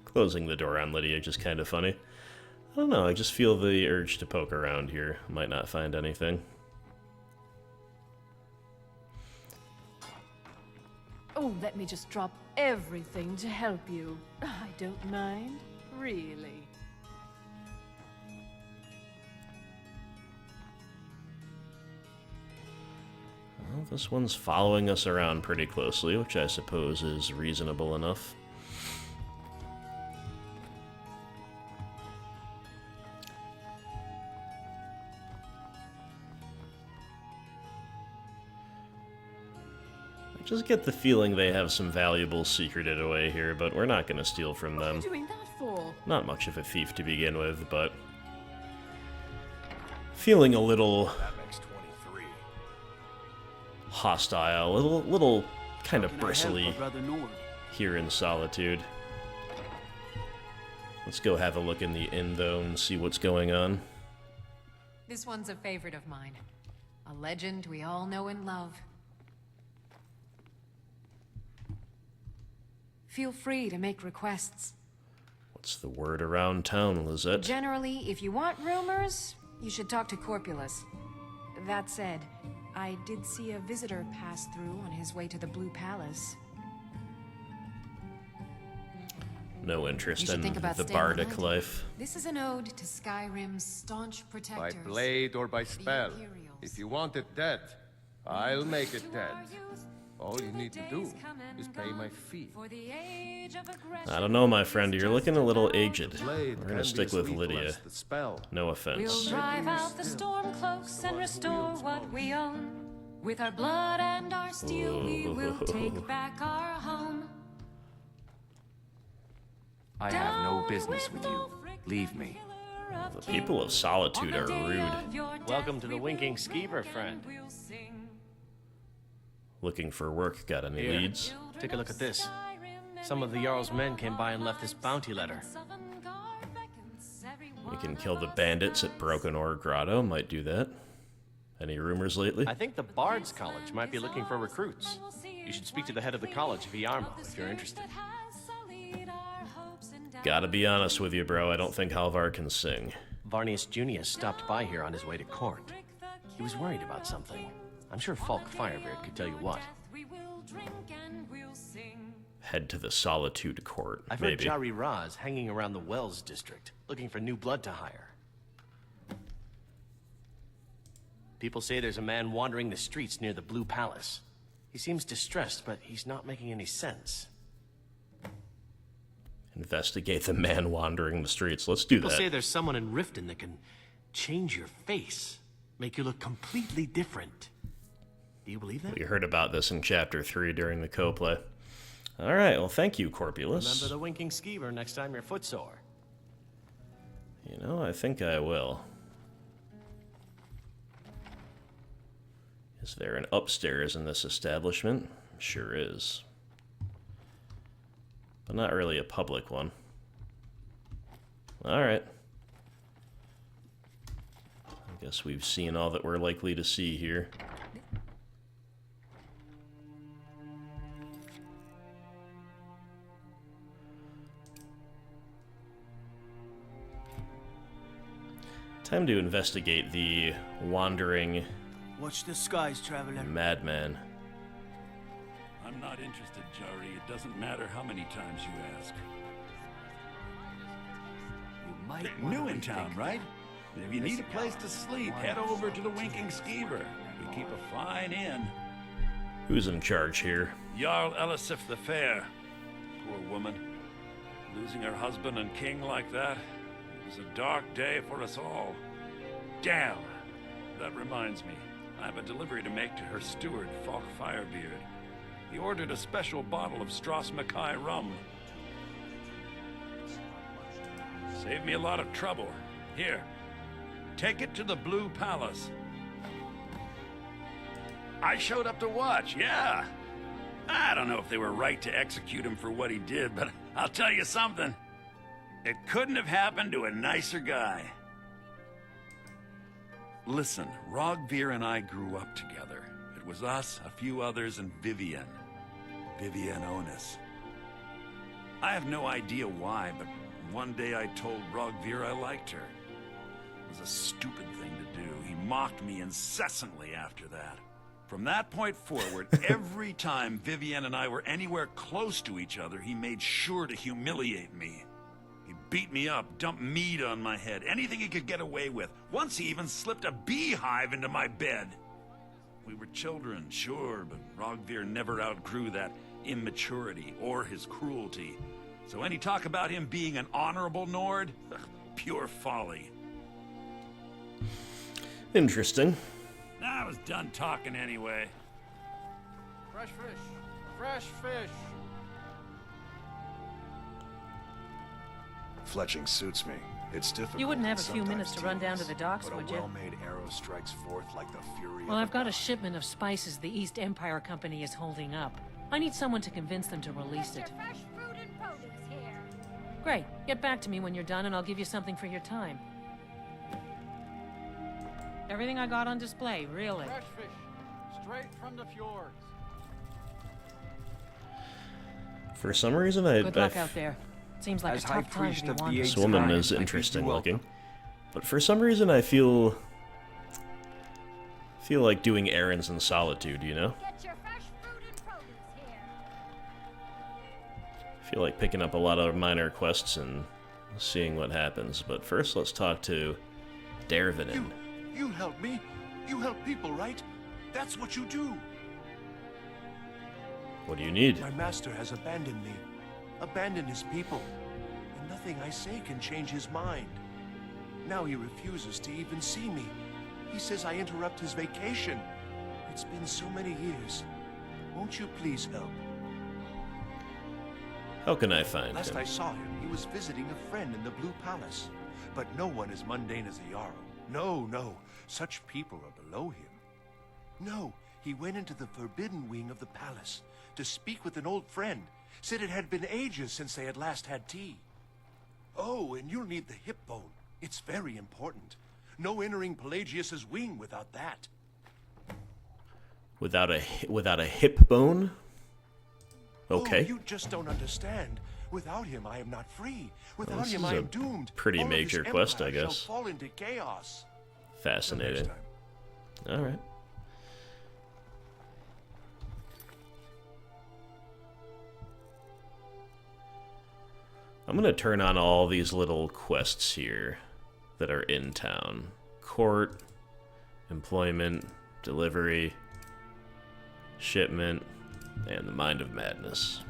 Closing the door on Lydia just kind of funny. I don't know, I just feel the urge to poke around here. Might not find anything. Oh, let me just drop everything to help you. I don't mind, really. Well, this one's following us around pretty closely, which I suppose is reasonable enough. I just get the feeling they have some valuables secreted away here, but we're not going to steal from them. What are you doing that for? Not much of a thief to begin with, but feeling a little hostile, a little kind of bristly here in Solitude. Let's go have a look in the inn, though, and see what's going on. This one's a favorite of mine. A legend we all know and love. Feel free to make requests. What's the word around town, Lizette? Generally, if you want rumors, you should talk to Corpulus. That said, I did see a visitor pass through on his way to the Blue Palace. No interest in think about the staying bardic behind. life. This is an ode to Skyrim's staunch By protectors. blade or by spell. If you want it dead, I'll make it dead. All you need to do is pay my fee. I don't know, my friend. You're looking a little aged. Blade We're can gonna be stick a with sweet Lydia. less the spell. No We'll offense. drive out the storm cloaks and restore what we own. With our blood and our steel, we will take back our home. I have no business with you. Leave me. The people of Solitude are rude. Welcome to the Winking Skeever, friend. Looking for work. Got any Here, leads? take a look at this. Some of the Jarl's men came by and left this bounty letter. We can kill the bandits at Broken Ore Grotto. Might do that. Any rumors lately? I think the Bard's College might be looking for recruits. You should speak to the head of the college, Viarmo, if you're interested. Gotta be honest with you, bro. I don't think Halvar can sing. Varnius Junius stopped by here on his way to court. He was worried about something. I'm sure Falk Firebeard could tell you what. Head to the Solitude Court, I've heard maybe. Jari Raz hanging around the Wells district, looking for new blood to hire. People say there's a man wandering the streets near the Blue Palace. He seems distressed, but he's not making any sense. Investigate the man wandering the streets. Let's do that. People say there's someone in Riften that can change your face, make you look completely different. Do you believe that? We heard about this in Chapter 3 during the co-play. Alright, well thank you, Corpulus. Remember the winking skeever next time you're footsore. You know, I think I will. Is there an upstairs in this establishment? Sure is. But not really a public one. Alright. I guess we've seen all that we're likely to see here. Time to investigate the wandering Watch the skies, traveler. madman. I'm not interested, Jari. It doesn't matter how many times you ask. You might New in town, right? If you need a place to sleep, head over to the Winking Skeever. We keep a fine inn. Who's in charge here? Jarl Elisif the Fair. Poor woman. Losing her husband and king like that. It was a dark day for us all. Damn! That reminds me. I have a delivery to make to her steward, Falk Firebeard. He ordered a special bottle of Strass Mackay rum. Saved me a lot of trouble. Here, take it to the Blue Palace. I showed up to watch, yeah. I don't know if they were right to execute him for what he did, but I'll tell you something. It couldn't have happened to a nicer guy. Listen, Rogvir and I grew up together. It was us, a few others, and Vivienne. Vivienne Onus. I have no idea why, but one day I told Rogvir I liked her. It was a stupid thing to do. He mocked me incessantly after that. From that point forward, every time Vivienne and I were anywhere close to each other, he made sure to humiliate me. He beat me up, dumped meat on my head, anything he could get away with. Once he even slipped a beehive into my bed. We were children, sure, but Rogvir never outgrew that immaturity or his cruelty. So any talk about him being an honorable Nord? Pure folly. Interesting. I was done talking anyway. Fresh fish. Fresh fish. Fletching suits me. It's difficult. You wouldn't have a few sometimes minutes to run down to tedious, the docks, but would a you? well-made arrow strikes forth like the fury Well, of I've got a shipment of spices the East Empire Company is holding up. I need someone to convince them to release it. Fresh fruit and produce here. Great. Get back to me when you're done and I'll give you something for your time. Everything I got on display, really. Fresh fish. Straight from the fjords. For some reason, I... Good luck out there. Seems like As a High tough time to Priest be of the wandering. This woman is interesting looking. But for some reason, I feel like doing errands in Solitude, you know? Get your fresh fruit and produce here. I feel like picking up a lot of minor quests and seeing what happens. But first, let's talk to Dervinin. You help me. You help people, right? That's what you do. What do you need? My master has abandoned me. Abandoned his people. And nothing I say can change his mind. Now he refuses to even see me. He says I interrupt his vacation. It's been so many years. Won't you please help? How can I find Last him? I saw him, he was visiting a friend in the Blue Palace. But no one as mundane as a Jarl. No, no. Such people are below him. No, he went into the forbidden wing of the palace to speak with an old friend. Said it had been ages since they had last had tea. Oh, and you'll need the hip bone. It's very important. No entering Pelagius's wing without that. Without a hip bone? Okay. Oh, you just don't understand. Without him, I am not free. Without Well, this him, is I a am doomed. pretty All of his major quest, I empire shall guess. fall into chaos. Fascinating. Alright. I'm gonna turn on all these little quests here that are in town. Court, employment, delivery, shipment, and the Mind of Madness.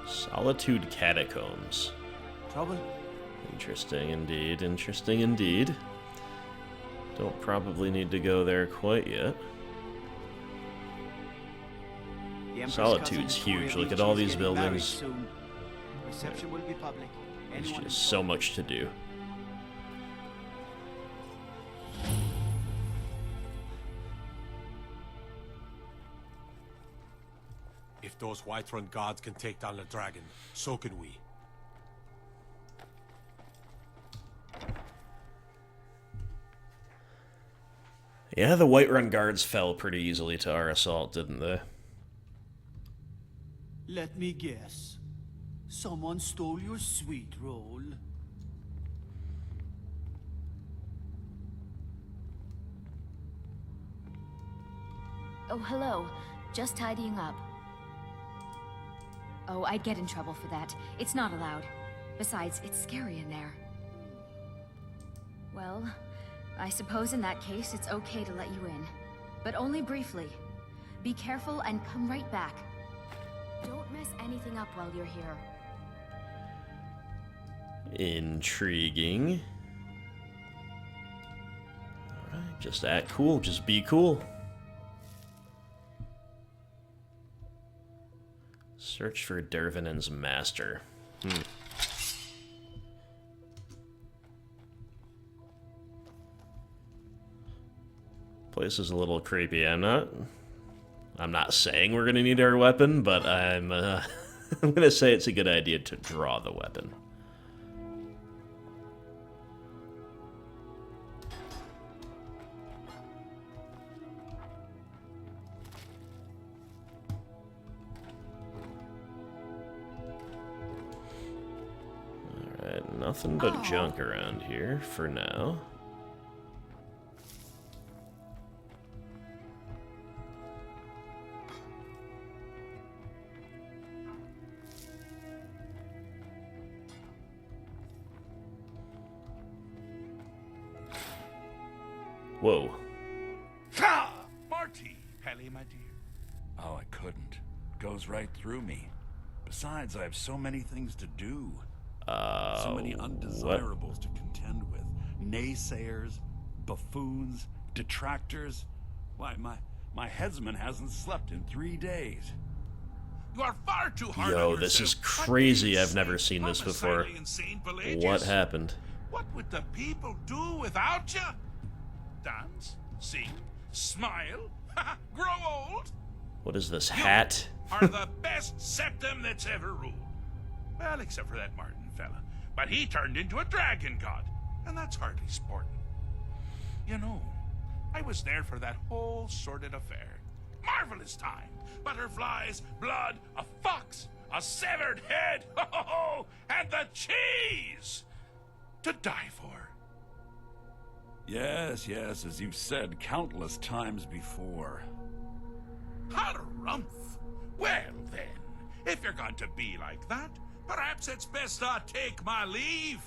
Solitude Catacombs. Trouble? Interesting indeed, interesting indeed. Don't probably need to go there quite yet. Solitude's huge, look at all these buildings. Reception will be public. There's just so much to do. If those Whiterun gods can take down the dragon, so can we. Yeah, the Whiterun guards fell pretty easily to our assault, didn't they? Let me guess. Someone stole your sweet roll. Oh, hello. Just tidying up. Oh, I'd get in trouble for that. It's not allowed. Besides, it's scary in there. Well, I suppose in that case it's okay to let you in. But only briefly. Be careful and come right back. Don't mess anything up while you're here. Intriguing. Alright, just act cool, just be cool. Search for Dervinen's master. Place is a little creepy. I'm not saying we're gonna need our weapon, but I'm gonna say it's a good idea to draw the weapon. Alright, nothing but junk around here for now. Whoa. Ha! Marty! Helly, my dear. Oh, I couldn't. Goes right through me. Besides, I have so many things to do. So many undesirables to contend with. Naysayers, buffoons, detractors. Why, my headsman hasn't slept in 3 days. You are far too hard on Yo, this is crazy. I've never seen this before. What happened? What would the people do without you? Dance, sing, smile, grow old. What is this hat? Are the best septum that's ever ruled. Well, except for that Martin fella. But he turned into a dragon god, and that's hardly sporting. You know, I was there for that whole sordid affair. Marvelous time. Butterflies, blood, a fox, a severed head, and the cheese to die for. Yes, yes, as you've said countless times before. Harumph! Well then, if you're going to be like that, perhaps it's best I take my leave.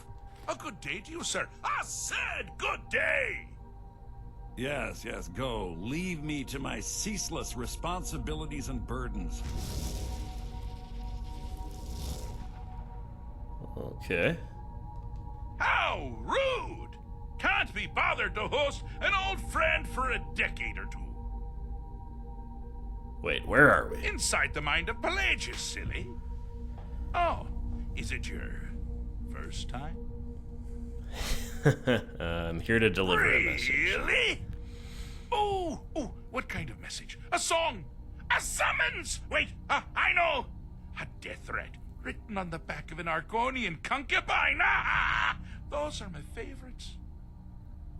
A good day to you, sir. I said good day! Yes, yes, go. Leave me to my ceaseless responsibilities and burdens. Okay. How rude! Can't be bothered to host an old friend for a decade or two. Wait, where are we? Inside the mind of Pelagius, silly. Oh, is it your first time? I'm here to deliver a message. Really? Oh, what kind of message? A song? A summons? Wait, I know. A death threat written on the back of an Argonian concubine. Those are my favorites.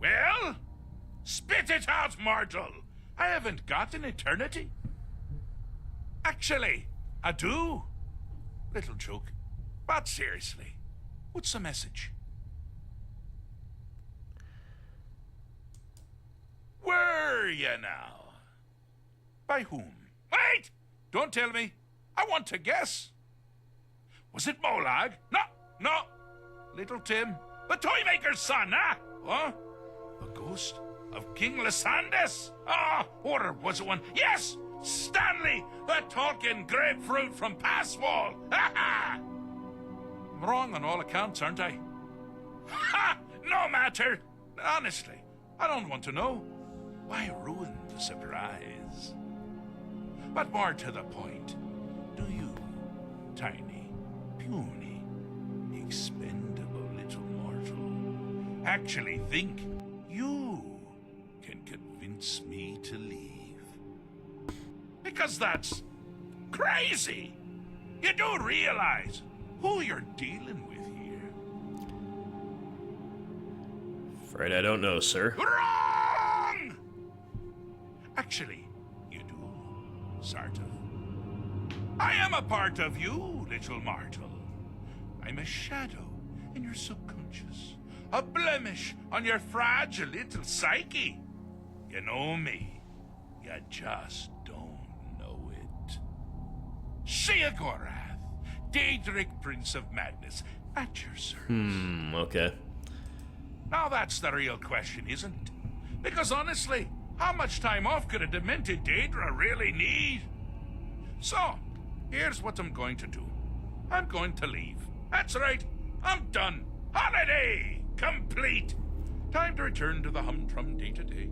Well, spit it out, mortal. I haven't got an eternity. Actually, I do. Little joke. But seriously, what's the message? Were you now? By whom? Wait! Don't tell me. I want to guess. Was it Molag? No. Little Tim, the Toymaker's son, huh? Huh? The ghost of King Lysandes? Ah, or was it one? Yes! Stanley, the talking grapefruit from Passwall! Ha ha! I'm wrong on all accounts, aren't I? Ha! No matter! Honestly, I don't want to know. Why ruin the surprise? But more to the point, do you, tiny, puny, expendable little mortal, actually think you can convince me to leave? Because that's crazy! You do realize who you're dealing with here? Afraid I don't know, sir. Wrong! Actually, you do, sort of. I am a part of you, little mortal. I'm a shadow in your subconscious, a blemish on your fragile little psyche. You know me, you just don't know it. Sheogorath, Daedric Prince of Madness, at your service. Okay. Now that's the real question, isn't it? Because honestly, how much time off could a demented Daedra really need? So, here's what I'm going to do. I'm going to leave. That's right, I'm done. Holiday complete. Time to return to the humdrum day-to-day.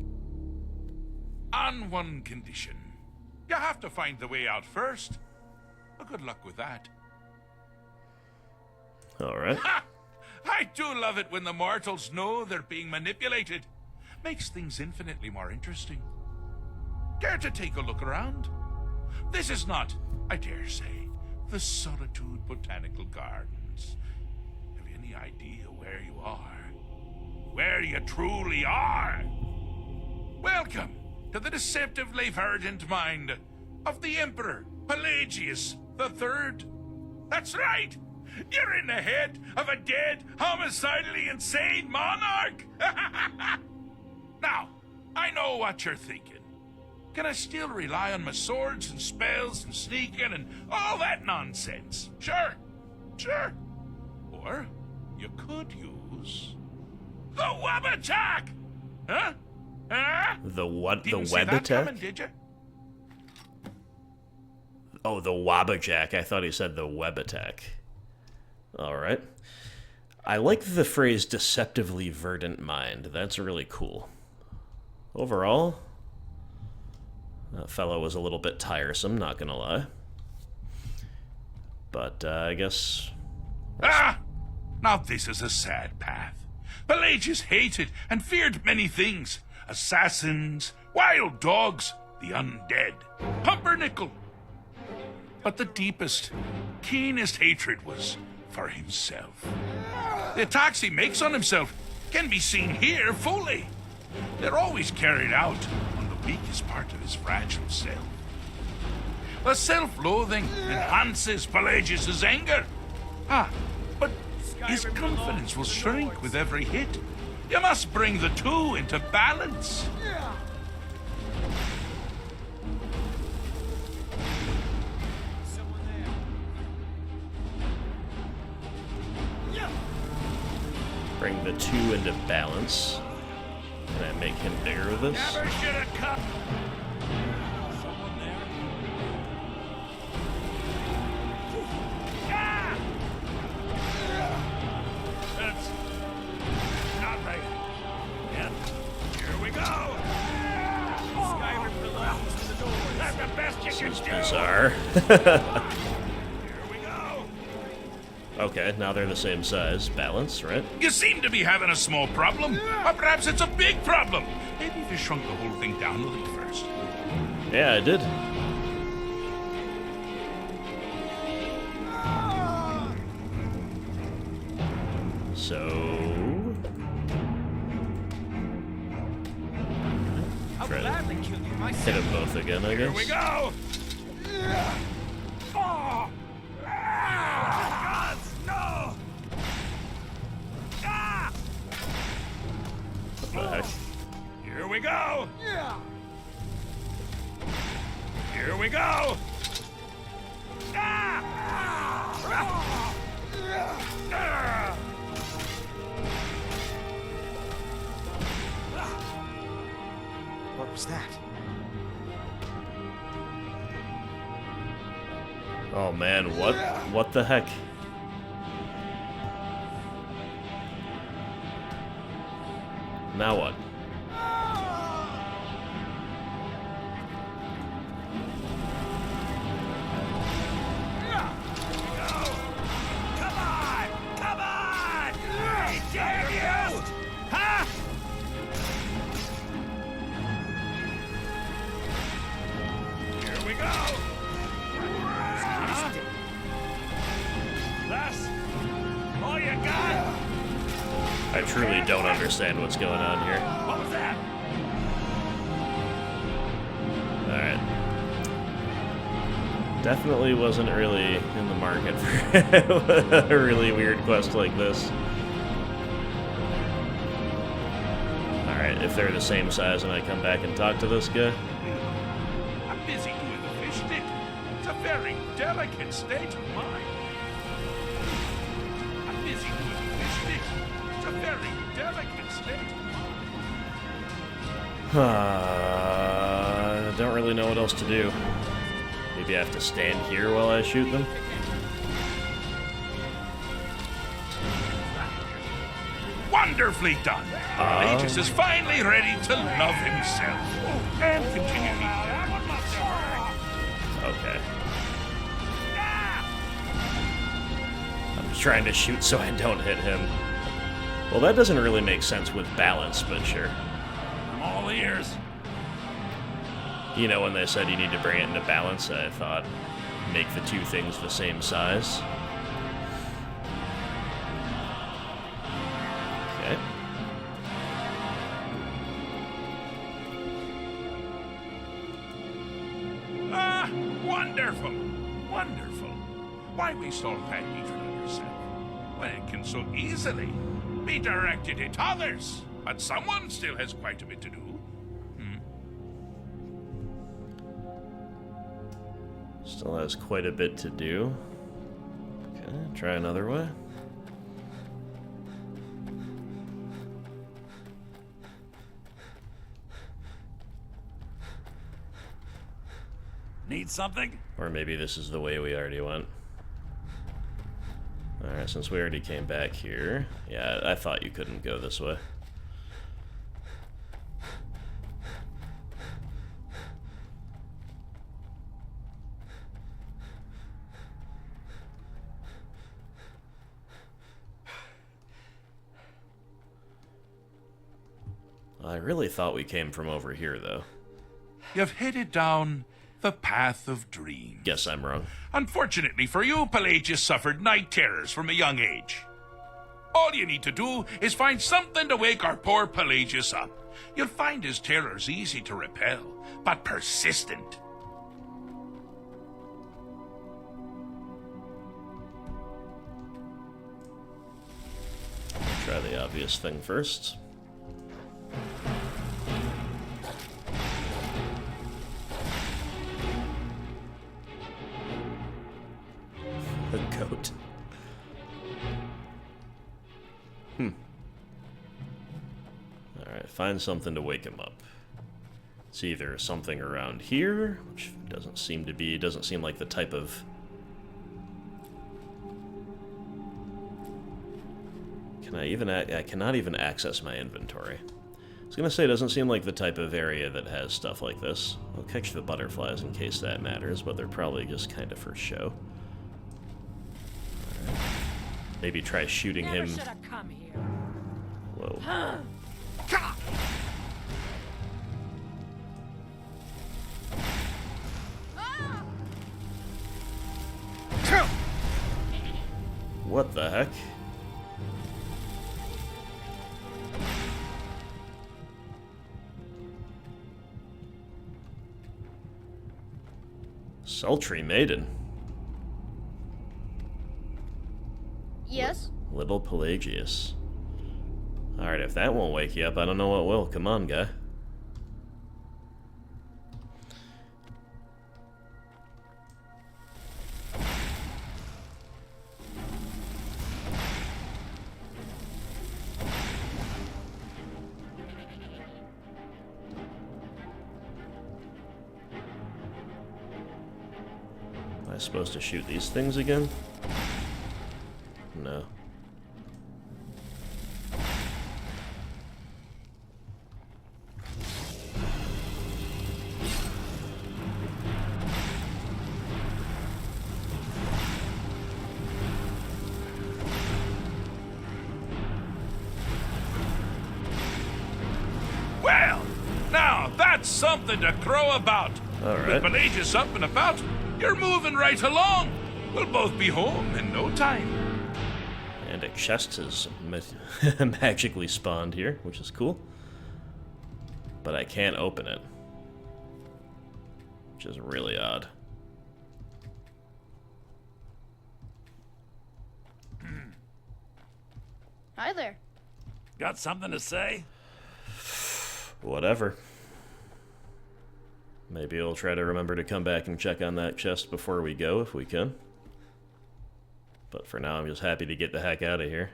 On one condition. You have to find the way out first. Well, good luck with that. Alright. Ha! I do love it when the mortals know they're being manipulated. Makes things infinitely more interesting. Care to take a look around? This is not, I dare say, the Solitude Botanical Gardens. Have you any idea where you are? Where you truly are? Welcome to the deceptively verdant mind of the Emperor Pelagius III. That's right! You're in the head of a dead, homicidally insane monarch! Now, I know what you're thinking. Can I still rely on my swords and spells and sneaking and all that nonsense? Sure. Or you could use the web attack! Huh? The what? Didn't The see web that attack? coming, did you? Oh, the Wabajack. I thought he said the web attack. Alright. I like the phrase deceptively verdant mind. That's really cool. Overall, that fellow was a little bit tiresome, not gonna lie. But, I guess... Now this is a sad path. Pelagius hated and feared many things. Assassins, wild dogs, the undead, pumpernickel. But the deepest, keenest hatred was for himself. The attacks he makes on himself can be seen here fully. They're always carried out on the weakest part of his fragile self. The self-loathing enhances Pelagius's anger. But his confidence will shrink with every hit. You must bring the two into balance. Bring the two into balance. Can I make him bigger with this? Never should have come. That's not right. Yep. Here we go. Skyrim belongs to the door. That's the best you can do. Bizarre. Here we go. Okay, now they're the same size. Balance, right? You seem to be having a small problem. Or perhaps it's a big problem. Maybe if you shrunk the whole thing down a little first. Yeah, I did. So... try to hit them both again, I guess. Here we go. Oh. Gods, no! we go! Here we go! What was that? Oh man, what the heck? Now what? Come on! Hey, damn you! Huh? Here we go! That's all you got? I truly don't understand what's going on here. What was that? Alright. Definitely wasn't really in the market for a really weird quest like this. Alright, if they're the same size and I come back and talk to this guy. I'm busy doing the fish stick. It's a very delicate state of mind. I'm busy doing the fish stick. It's a very delicate state of mind. Don't really know what else to do. Maybe I have to stand here while I shoot them? Wonderfully done! Aegis is finally ready to love himself and continue eating. Okay. I'm trying to shoot so I don't hit him. Well, that doesn't really make sense with balance, but sure. I'm all ears. You know, when they said you need to bring it into balance, I thought, make the two things the same size. Okay. Ah, wonderful! Wonderful! Why waste all that hatred on yourself when it can so easily be directed at others? But someone still has quite a bit to do. Still has quite a bit to do. Okay, try another way. Need something? Or maybe this is the way we already went. Alright, since we already came back here. Yeah, I thought you couldn't go this way. I really thought we came from over here, though. You've headed down the path of dreams. Guess I'm wrong. Unfortunately for you, Pelagius suffered night terrors from a young age. All you need to do is find something to wake our poor Pelagius up. You'll find his terrors easy to repel, but persistent. Try the obvious thing first. The goat. Alright, find something to wake him up. It's either something around here, which doesn't seem like the type of... I cannot even access my inventory. I was gonna say, it doesn't seem like the type of area that has stuff like this. I'll catch the butterflies in case that matters, but they're probably just kind of for show. Right. Maybe try shooting him. Whoa. What the heck? Sultry maiden. Yes? Little Pelagius. Alright, if that won't wake you up, I don't know what will. Come on, guy. I supposed to shoot these things again? No. Well, now that's something to crow about. All right. With Pelagius up and about, you're moving right along. We'll both be home in no time. And a chest has magically spawned here, which is cool. But I can't open it. Which is really odd. Hi there. Got something to say? Whatever. Maybe we'll try to remember to come back and check on that chest before we go, if we can. But for now, I'm just happy to get the heck out of here.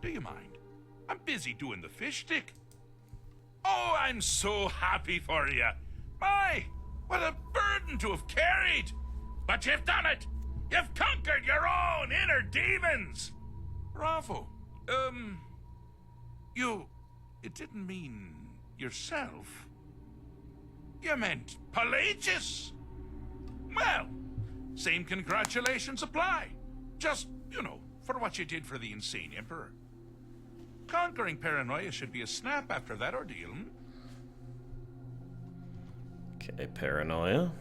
Do you mind? I'm busy doing the fish stick. Oh, I'm so happy for you. My, what a burden to have carried. But you've done it. You've conquered your own inner demons. Bravo. You didn't mean yourself. You meant Pelagius. Well, same congratulations apply. Just, you know, for what you did for the insane emperor. Conquering paranoia should be a snap after that ordeal. Okay, paranoia.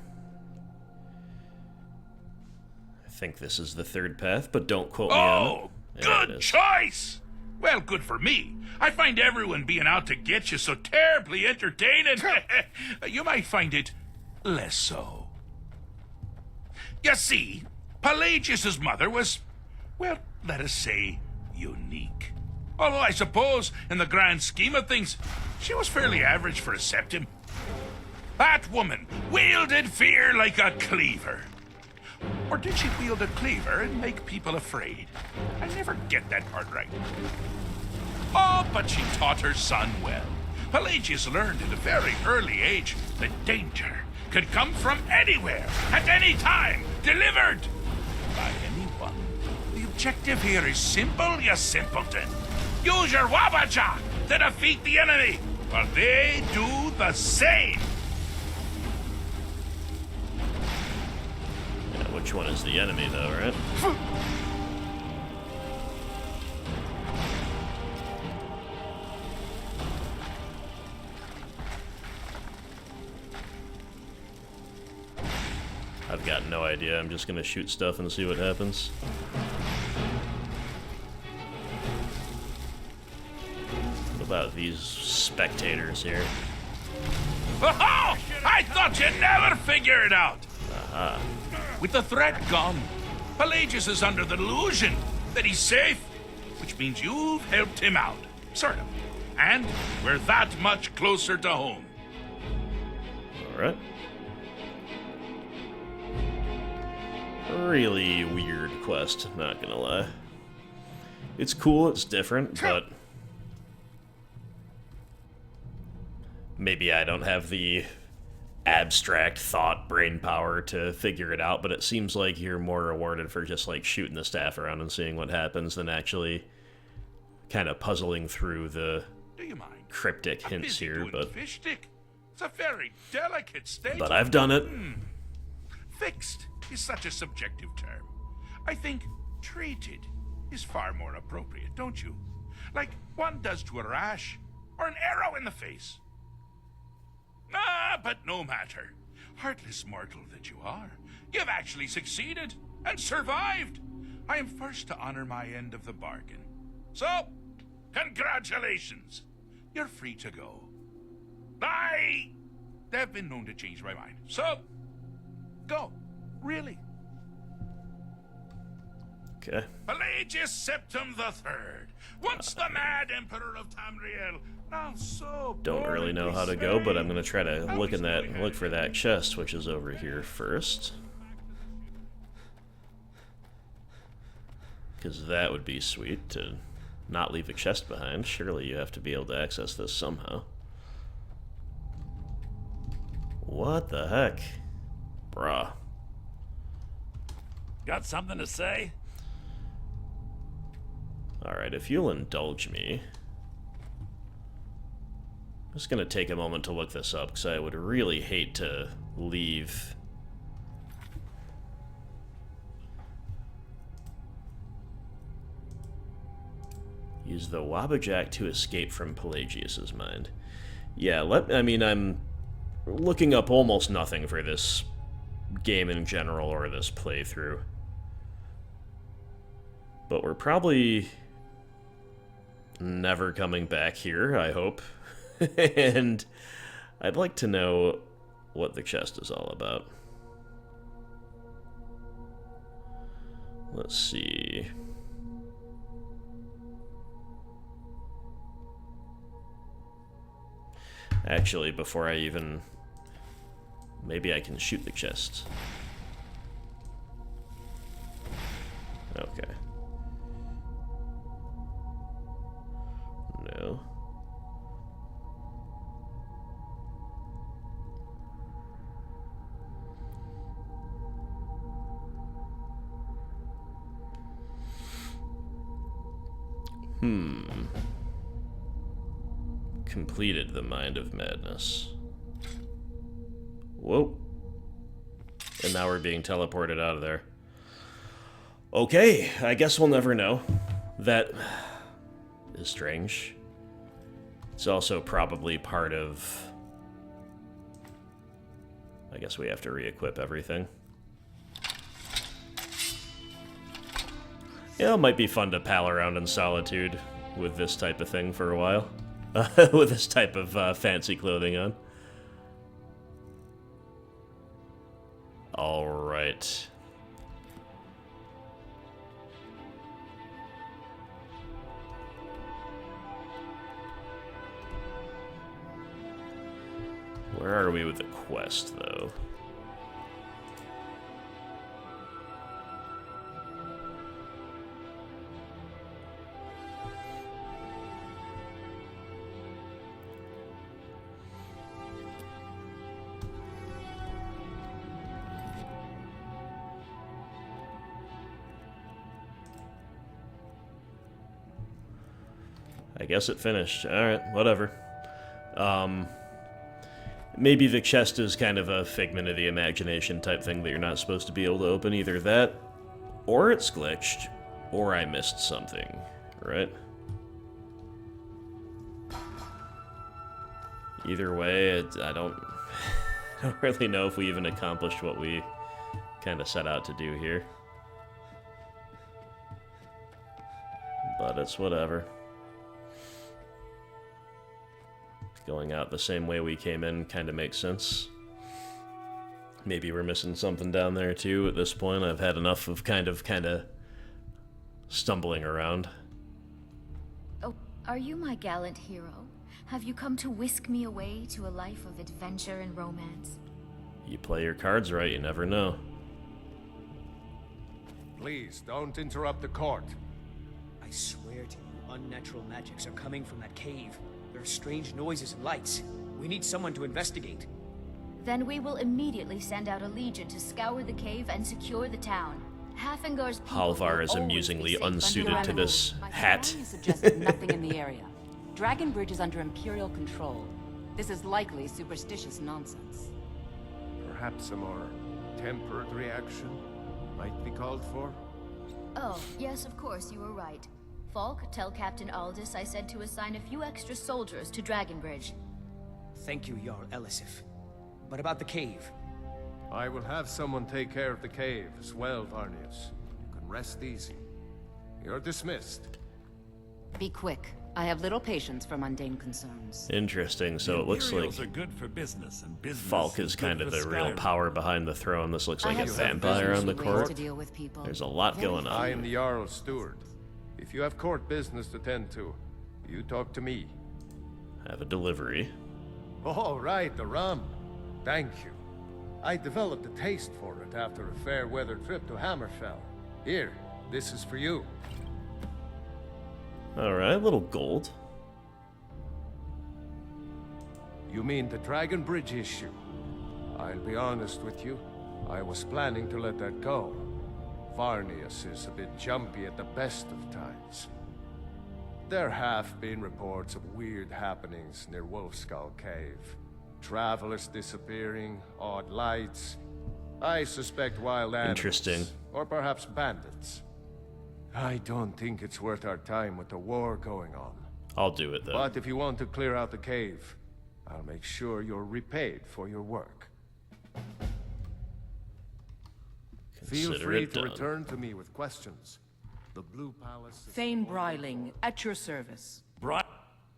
I think this is the third path, but don't quote me on it. Oh, good choice! Well, good for me. I find everyone being out to get you so terribly entertaining. You might find it less so. You see, Pelagius's mother was, well, let us say, unique. Although I suppose, in the grand scheme of things, she was fairly average for a septim. That woman wielded fear like a cleaver. Or did she wield a cleaver and make people afraid? I never get that part right. Oh, but she taught her son well. Pelagius learned at a very early age that danger could come from anywhere, at any time, delivered by anyone. The objective here is simple, you simpleton. Use your Wabaja to defeat the enemy, while they do the same. Yeah, which one is the enemy, though, right? I've got no idea. I'm just gonna shoot stuff and see what happens. What about these spectators here? Oh, I thought you'd never figure it out. Aha. With the threat gone, Pelagius is under the delusion that he's safe, which means you've helped him out, sort of. And we're that much closer to home. All right. Really weird quest, not gonna lie. It's cool, it's different, but maybe I don't have the abstract thought brain power to figure it out, but it seems like you're more rewarded for just like shooting the staff around and seeing what happens than actually kind of puzzling through the cryptic hints here, but Fish stick. It's a very delicate state. but I've done it. Fixed is such a subjective term. I think treated is far more appropriate, don't you? Like one does to a rash or an arrow in the face. Ah, but no matter. Heartless mortal that you are, you've actually succeeded and survived. I am first to honor my end of the bargain. So, congratulations. You're free to go. They've been known to change my mind. So, go. Really. Okay. Pelagius Septim III, once the mad emperor of Tamriel, now so Don't really know how to go, but I'm gonna try to look for that chest, which is over here first. Because that would be sweet to not leave a chest behind. Surely you have to be able to access this somehow. What the heck? Bruh. Got something to say? Alright, if you'll indulge me. I'm just gonna take a moment to look this up, because I would really hate to leave. Use the Wabbajack to escape from Pelagius's mind. Yeah, I mean, I'm looking up almost nothing for this game in general, or this playthrough. But we're probably never coming back here, I hope. And I'd like to know what the chest is all about. Let's see. Actually, before I even... Maybe I can shoot the chest. Okay. No. Completed the Mind of Madness. Whoa. And now we're being teleported out of there. Okay, I guess we'll never know. That is strange. It's also probably part of... I guess we have to re-equip everything. Yeah, it might be fun to pal around in Solitude with this type of thing for a while. With this type of fancy clothing on. Alright. Where are we with the quest, though? I guess it finished. Alright, whatever. Maybe the chest is kind of a figment of the imagination type thing that you're not supposed to be able to open. Either that, or it's glitched, or I missed something, right? Either way, I don't really know if we even accomplished what we kind of set out to do here. But it's whatever. Going out the same way we came in kind of makes sense. Maybe we're missing something down there too at this point. I've had enough of kind of stumbling around. Oh, are you my gallant hero? Have you come to whisk me away to a life of adventure and romance? You play your cards right, you never know. Please, don't interrupt the court. I swear to you, unnatural magics are coming from that cave. There are strange noises and lights. We need someone to investigate. Then we will immediately send out a legion to scour the cave and secure the town. Halfingar's Halvar is amusingly unsuited to this hat. Suggested nothing in the area. Dragon Bridge is under Imperial control. This is likely superstitious nonsense. Perhaps a more tempered reaction might be called for? Oh, yes, of course, you were right. Falk, tell Captain Aldous I said to assign a few extra soldiers to Dragonbridge. Thank you, Jarl Elisif. But about the cave? I will have someone take care of the cave as well, Varnius. You can rest easy. You're dismissed. Be quick. I have little patience for mundane concerns. Interesting, so it looks like are good for business, and business Falk is kind of the real power behind the throne. This looks like a vampire on the court. There's a lot going on. I am the Jarl's steward. If you have court business to tend to, you talk to me. Have a delivery. Oh, right, the rum. Thank you. I developed a taste for it after a fair weather trip to Hammerfell. Here, this is for you. Alright, a little gold. You mean the Dragon Bridge issue? I'll be honest with you. I was planning to let that go. Varnius is a bit jumpy at the best of times. There have been reports of weird happenings near Wolfskull Cave. Travelers disappearing, odd lights. I suspect wild animals. Interesting. Or perhaps bandits. I don't think it's worth our time with the war going on. I'll do it, though. But if you want to clear out the cave, I'll make sure you're repaid for your work. Feel free to return to me with questions. The Blue Palace... Thane Bryling, at your service.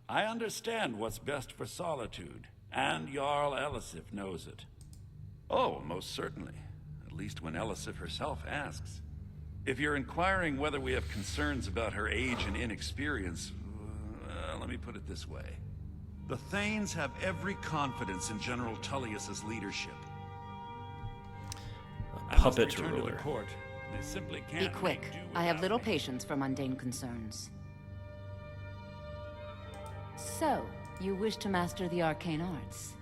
I understand what's best for Solitude, and Jarl Elisif knows it. Oh, most certainly. At least when Elisif herself asks. If you're inquiring whether we have concerns about her age and inexperience, let me put it this way. The Thanes have every confidence in General Tullius's leadership. Puppet ruler. Court. They simply Be can't quick. I have little patience for mundane concerns. So, you wish to master the arcane arts?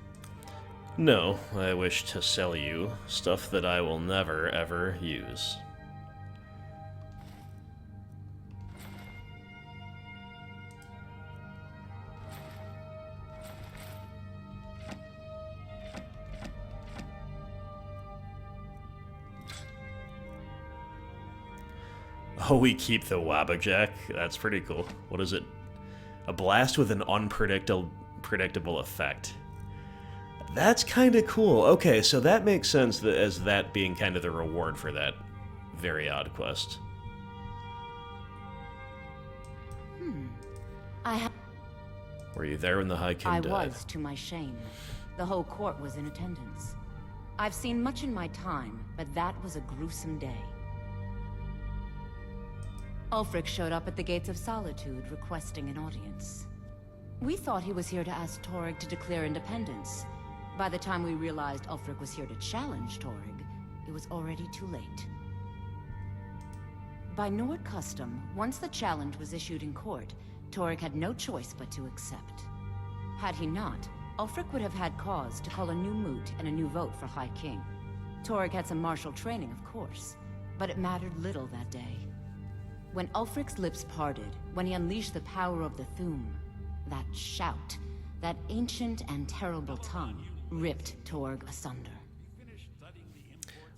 No, I wish to sell you stuff that I will never, ever use. Oh, we keep the Wabbajack? That's pretty cool. What is it? A blast with an unpredictable effect. That's kind of cool. Okay, so that makes sense as that being kind of the reward for that very odd quest. Were you there when the High King died? I was, to my shame. The whole court was in attendance. I've seen much in my time, but that was a gruesome day. Ulfric showed up at the gates of Solitude, requesting an audience. We thought he was here to ask Torygg to declare independence. By the time we realized Ulfric was here to challenge Torygg, it was already too late. By Nord custom, once the challenge was issued in court, Torygg had no choice but to accept. Had he not, Ulfric would have had cause to call a new moot and a new vote for High King. Torygg had some martial training, of course, but it mattered little that day. When Ulfric's lips parted, when he unleashed the power of the Thuum, that shout, that ancient and terrible tongue, ripped Torygg asunder.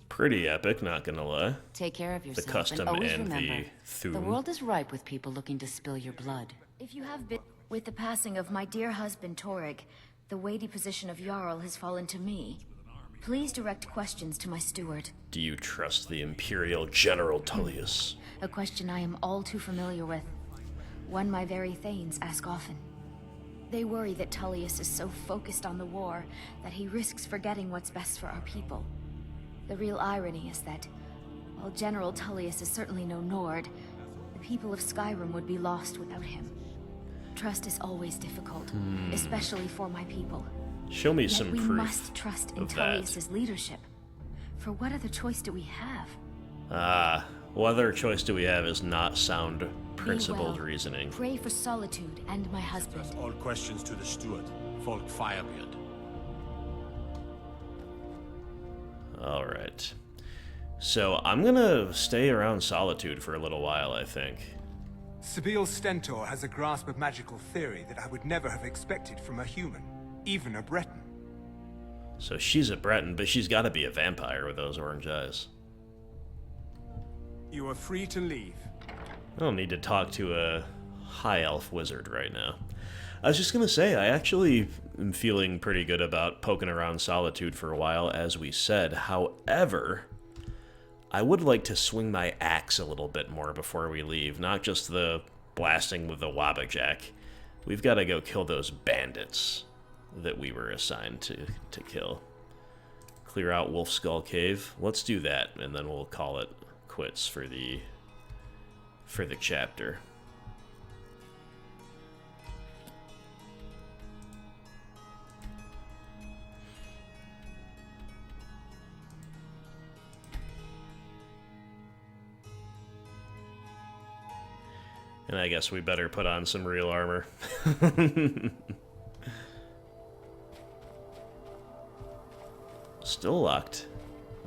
Pretty epic, not gonna lie. Take care of yourself, the custom and always and remember, the Thuum. the world is ripe with people looking to spill your blood. If you have been with the passing of my dear husband Torygg, the weighty position of Jarl has fallen to me. Please direct questions to my steward. Do you trust the Imperial General Tullius? A question I am all too familiar with. One my very Thanes ask often. They worry that Tullius is so focused on the war that he risks forgetting what's best for our people. The real irony is that, while General Tullius is certainly no Nord, the people of Skyrim would be lost without him. Trust is always difficult, especially for my people. Show me Yet some we proof must trust in of that. Tullius's leadership. For what other choice do we have? What other choice do we have is not sound, principled well. reasoning. Pray for Solitude and my husband. All questions to the steward, Folk Firebeard. Alright. So, I'm gonna stay around Solitude for a little while, I think. Sibyl Stentor has a grasp of magical theory that I would never have expected from a human, even a Breton. So she's a Breton, but she's gotta be a vampire with those orange eyes. You are free to leave. I don't need to talk to a high elf wizard right now. I was just gonna say, I actually am feeling pretty good about poking around Solitude for a while, as we said. However, I would like to swing my axe a little bit more before we leave, not just the blasting with the Wabbajack. We've got to go kill those bandits that we were assigned to kill. Clear out Wolfskull Cave. Let's do that, and then we'll call it quits for the chapter. And I guess we better put on some real armor. Still locked,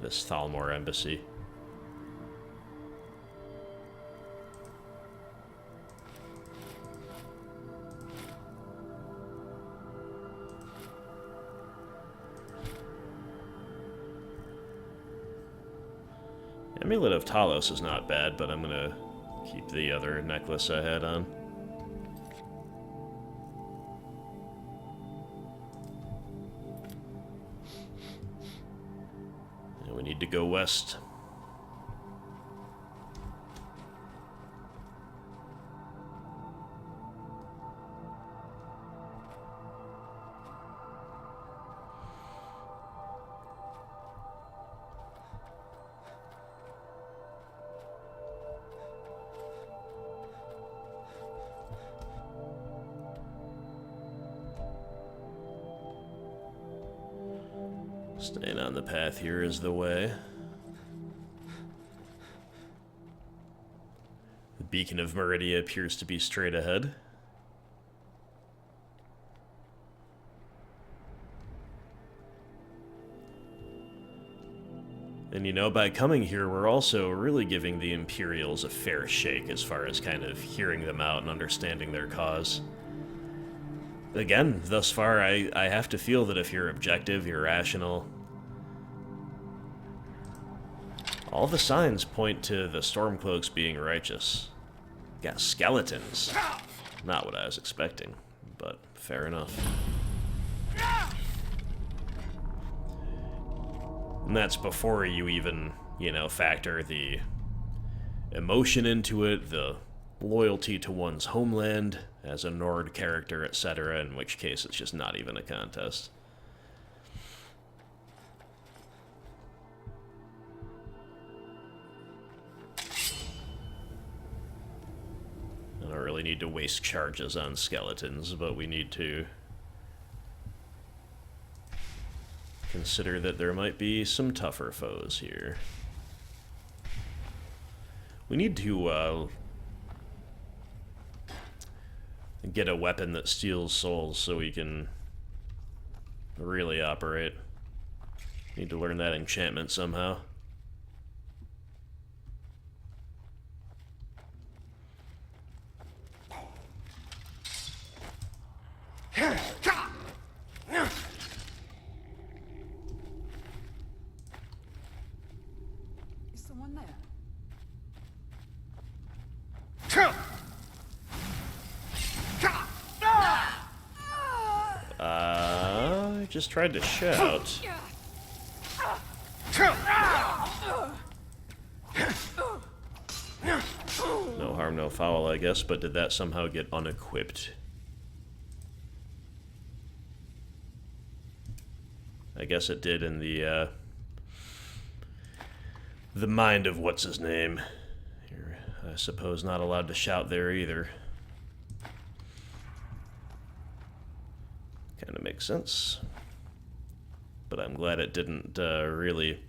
this Thalmor Embassy. Amulet of Talos is not bad, but I'm gonna keep the other necklace I had on. And we need to go west. Staying on the path here is the way. The beacon of Meridia appears to be straight ahead. And you know, by coming here, we're also really giving the Imperials a fair shake as far as kind of hearing them out and understanding their cause. Again, thus far, I have to feel that if you're objective, you're rational. All the signs point to the Stormcloaks being righteous. Got skeletons. Not what I was expecting, but fair enough. And that's before you even, you know, factor the emotion into it, the loyalty to one's homeland as a Nord character, etc., in which case it's just not even a contest. I don't really need to waste charges on skeletons, but we need to consider that there might be some tougher foes here. We need to get a weapon that steals souls so we can really operate. Need to learn that enchantment somehow. Is someone there? I just tried to shout. No harm, no foul, I guess, but did that somehow get unequipped? I guess it did in the mind of what's-his-name. You're, I suppose, not allowed to shout there either. Kind of makes sense. But I'm glad it didn't really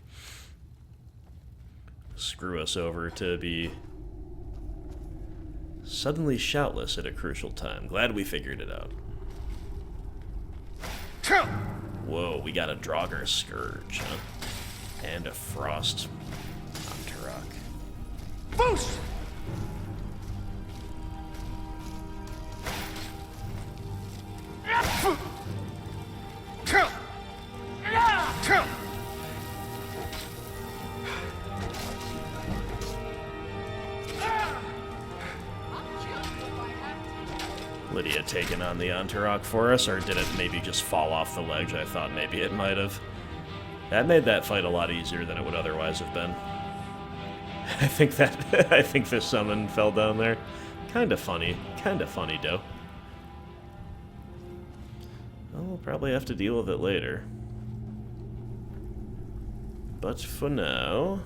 screw us over to be suddenly shoutless at a crucial time. Glad we figured it out. Whoa, we got a Draugr Scourge, huh? And a Frost Antarok. Boost! Lydia taking on the Antarok for us, or did it maybe just fall off the ledge? I thought maybe it might have. That made that fight a lot easier than it would otherwise have been. I think the summon fell down there. Kinda funny though. Well, we'll probably have to deal with it later. But for now,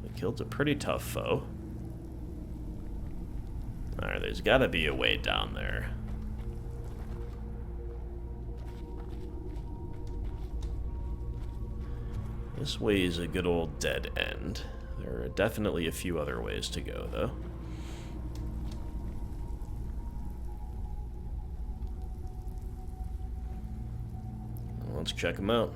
we killed a pretty tough foe. Alright, there's gotta be a way down there. This way is a good old dead end. There are definitely a few other ways to go, though. Let's check them out.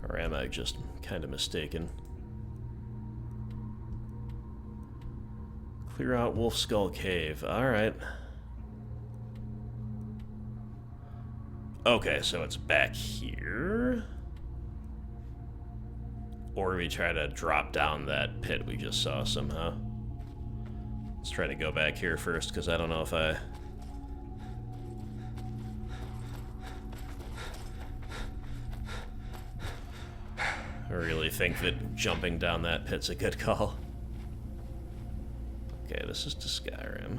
Or am I just kind of mistaken? Clear out Wolf Skull Cave. Alright. Okay, so it's back here. Or we try to drop down that pit we just saw somehow. Let's try to go back here first, because I don't know if I really think that jumping down that pit's a good call. Okay, this is to Skyrim.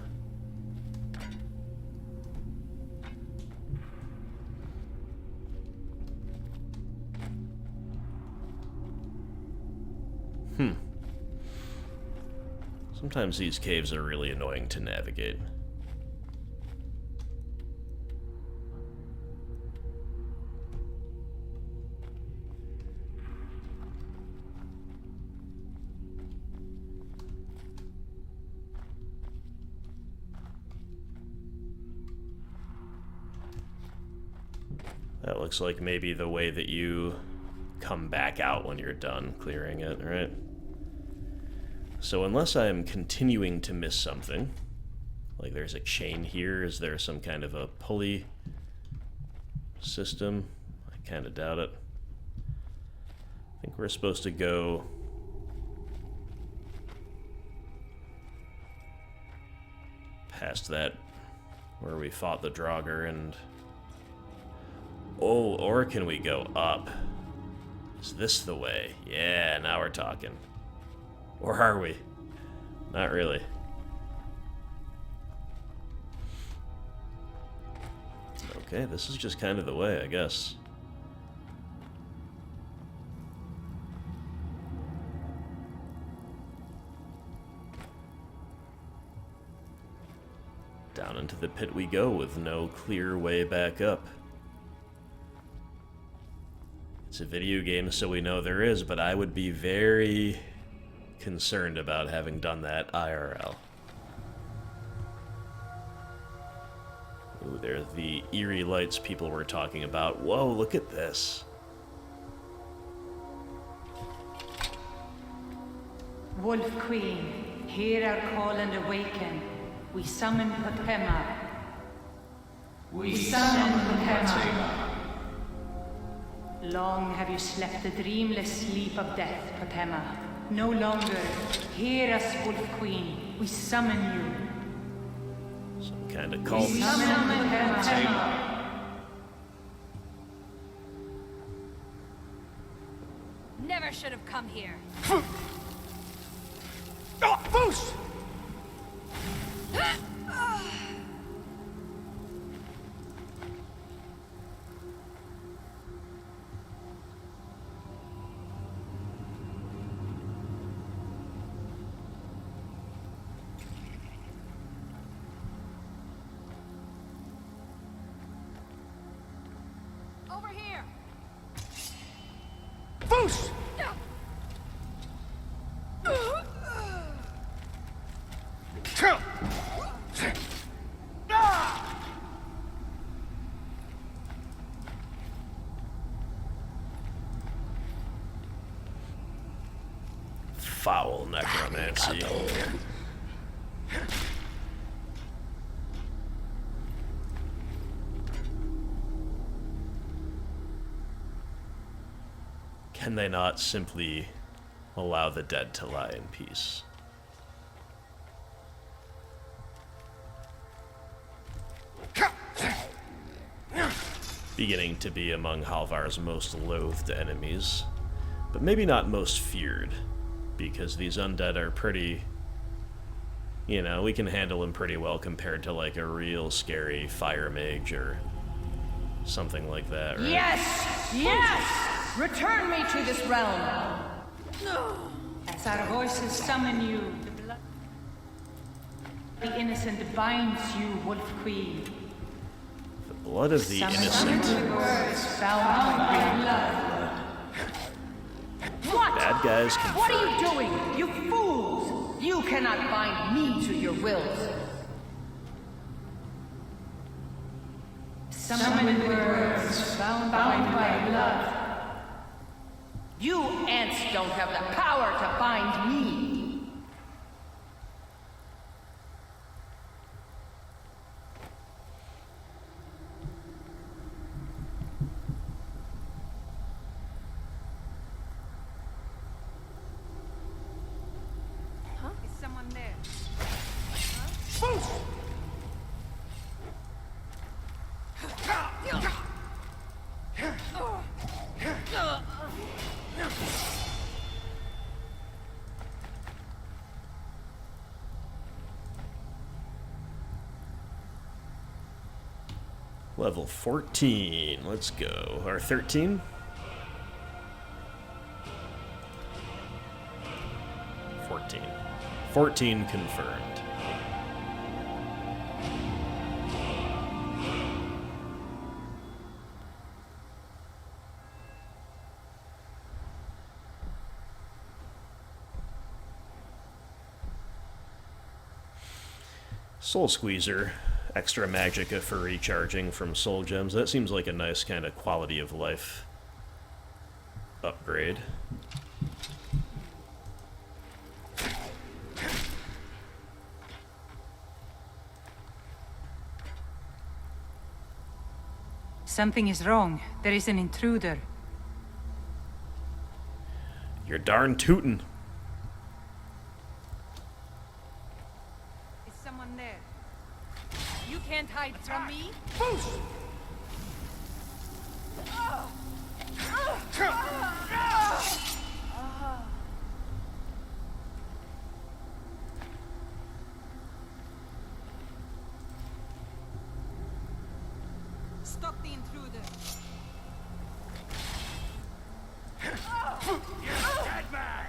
Sometimes these caves are really annoying to navigate. That looks like maybe the way that you come back out when you're done clearing it, right? So unless I'm continuing to miss something, like there's a chain here, is there some kind of a pulley system? I kind of doubt it. I think we're supposed to go past that where we fought the Draugr and... Oh, or can we go up? Is this the way? Yeah, now we're talking. Or are we? Not really. Okay, this is just kind of the way, I guess. Down into the pit we go with no clear way back up. It's a video game, so we know there is, but I would be very concerned about having done that IRL. Ooh, there's the eerie lights people were talking about. Whoa, look at this. Wolf Queen, hear our call and awaken. We summon Potema. We summon Potema. Long have you slept the dreamless sleep of death, Potema. No longer. Hear us, Wolf Queen. We summon you. Some kind of cult. We summon Potema. Never should have come here. Oh, Foos! Over here. Foos! Foul necromancy. Can they not simply allow the dead to lie in peace? Beginning to be among Halvar's most loathed enemies, but maybe not most feared, because these undead are pretty, you know, we can handle them pretty well compared to like a real scary fire mage or Something like that, right? Yes! Yes! Return me to this realm! As our voices summon you, the innocent binds you, Wolf Queen. The blood of the innocent. Bound by blood. What? Bad guys confirmed. What are you doing? You fools! You cannot bind me to your wills. Summoned words bound by blood. You ants don't have the power to bind me. Huh? Is someone there? Level 14. Let's go. Or 13? 14. 14 confirmed. Soul Squeezer. Extra magicka for recharging from soul gems. That seems like a nice kind of quality of life upgrade. Something is wrong. There is an intruder. You're darn tootin'. Is someone there? You can't hide from me. Stop the intruder. You're dead man!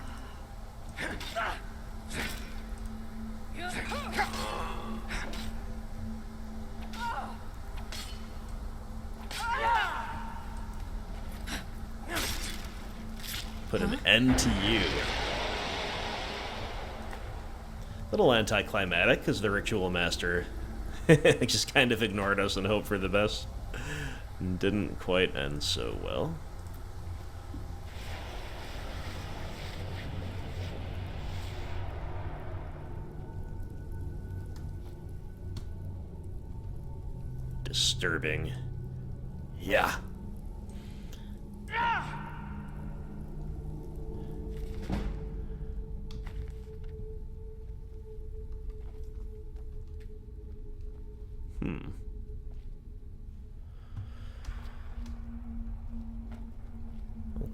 Put an end to you. Little anticlimactic, because the ritual master just kind of ignored us and hoped for the best. Didn't quite end so well. Disturbing. Yeah.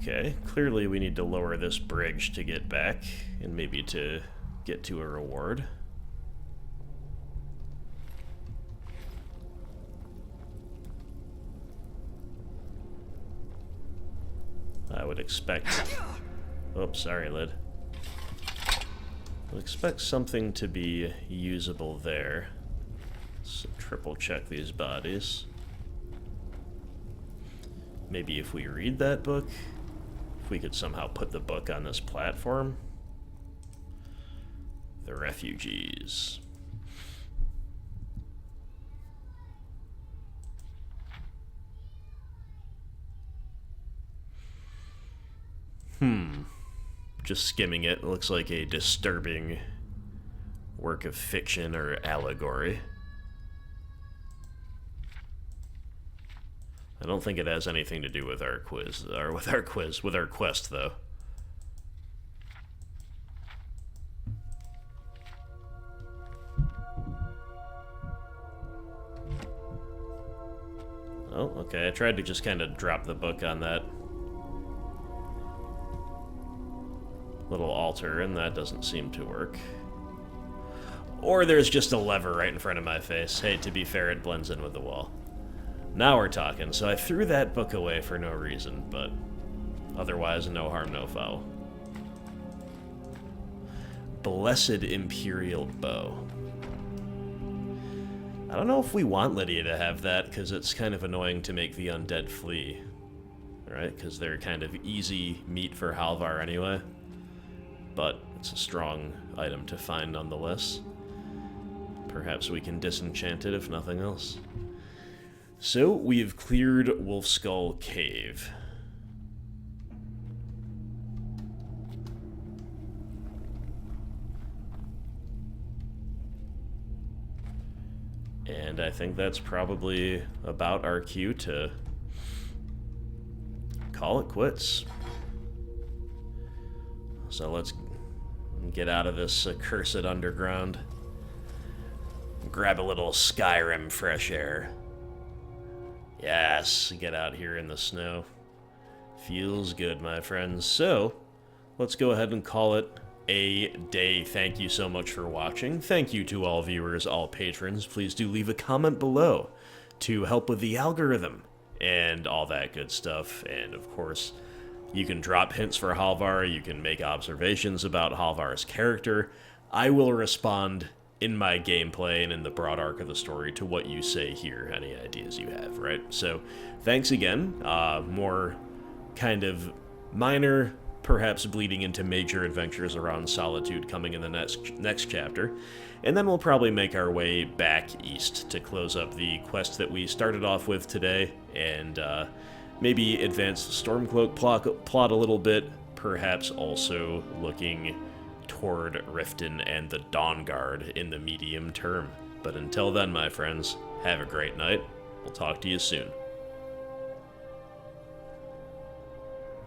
Okay, clearly we need to lower this bridge to get back, and maybe to get to a reward. I would expect... Oops, sorry, Lid. I would expect something to be usable there. So triple check these bodies. Maybe if we read that book, if we could somehow put the book on this platform. The refugees. Just skimming it, looks like a disturbing work of fiction or allegory. I don't think it has anything to do with our quiz, or with our quest, though. Oh, okay, I tried to just kind of drop the book on that little altar, and that doesn't seem to work. Or there's just a lever right in front of my face. Hey, to be fair, it blends in with the wall. Now we're talking. So I threw that book away for no reason, but otherwise, no harm, no foul. Blessed Imperial Bow. I don't know if we want Lydia to have that, because it's kind of annoying to make the undead flee. Right? Because they're kind of easy meat for Halvar anyway. But it's a strong item to find nonetheless. Perhaps we can disenchant it if nothing else. So, we've cleared Wolfskull Cave. And I think that's probably about our cue to call it quits. So let's get out of this accursed underground. Grab a little Skyrim fresh air. Yes, get out here in the snow. Feels good, my friends. So, let's go ahead and call it a day. Thank you so much for watching. Thank you to all viewers, all patrons. Please do leave a comment below to help with the algorithm and all that good stuff. And of course, you can drop hints for Halvar, you can make observations about Halvar's character. I will respond in my gameplay and in the broad arc of the story to what you say here, any ideas you have, right? So, thanks again. More kind of minor, perhaps bleeding into major adventures around Solitude coming in the next chapter. And then we'll probably make our way back east to close up the quest that we started off with today, and maybe advance the Stormcloak plot a little bit, perhaps also looking toward Riften and the Dawnguard in the medium term. But until then, my friends, have a great night. We'll talk to you soon.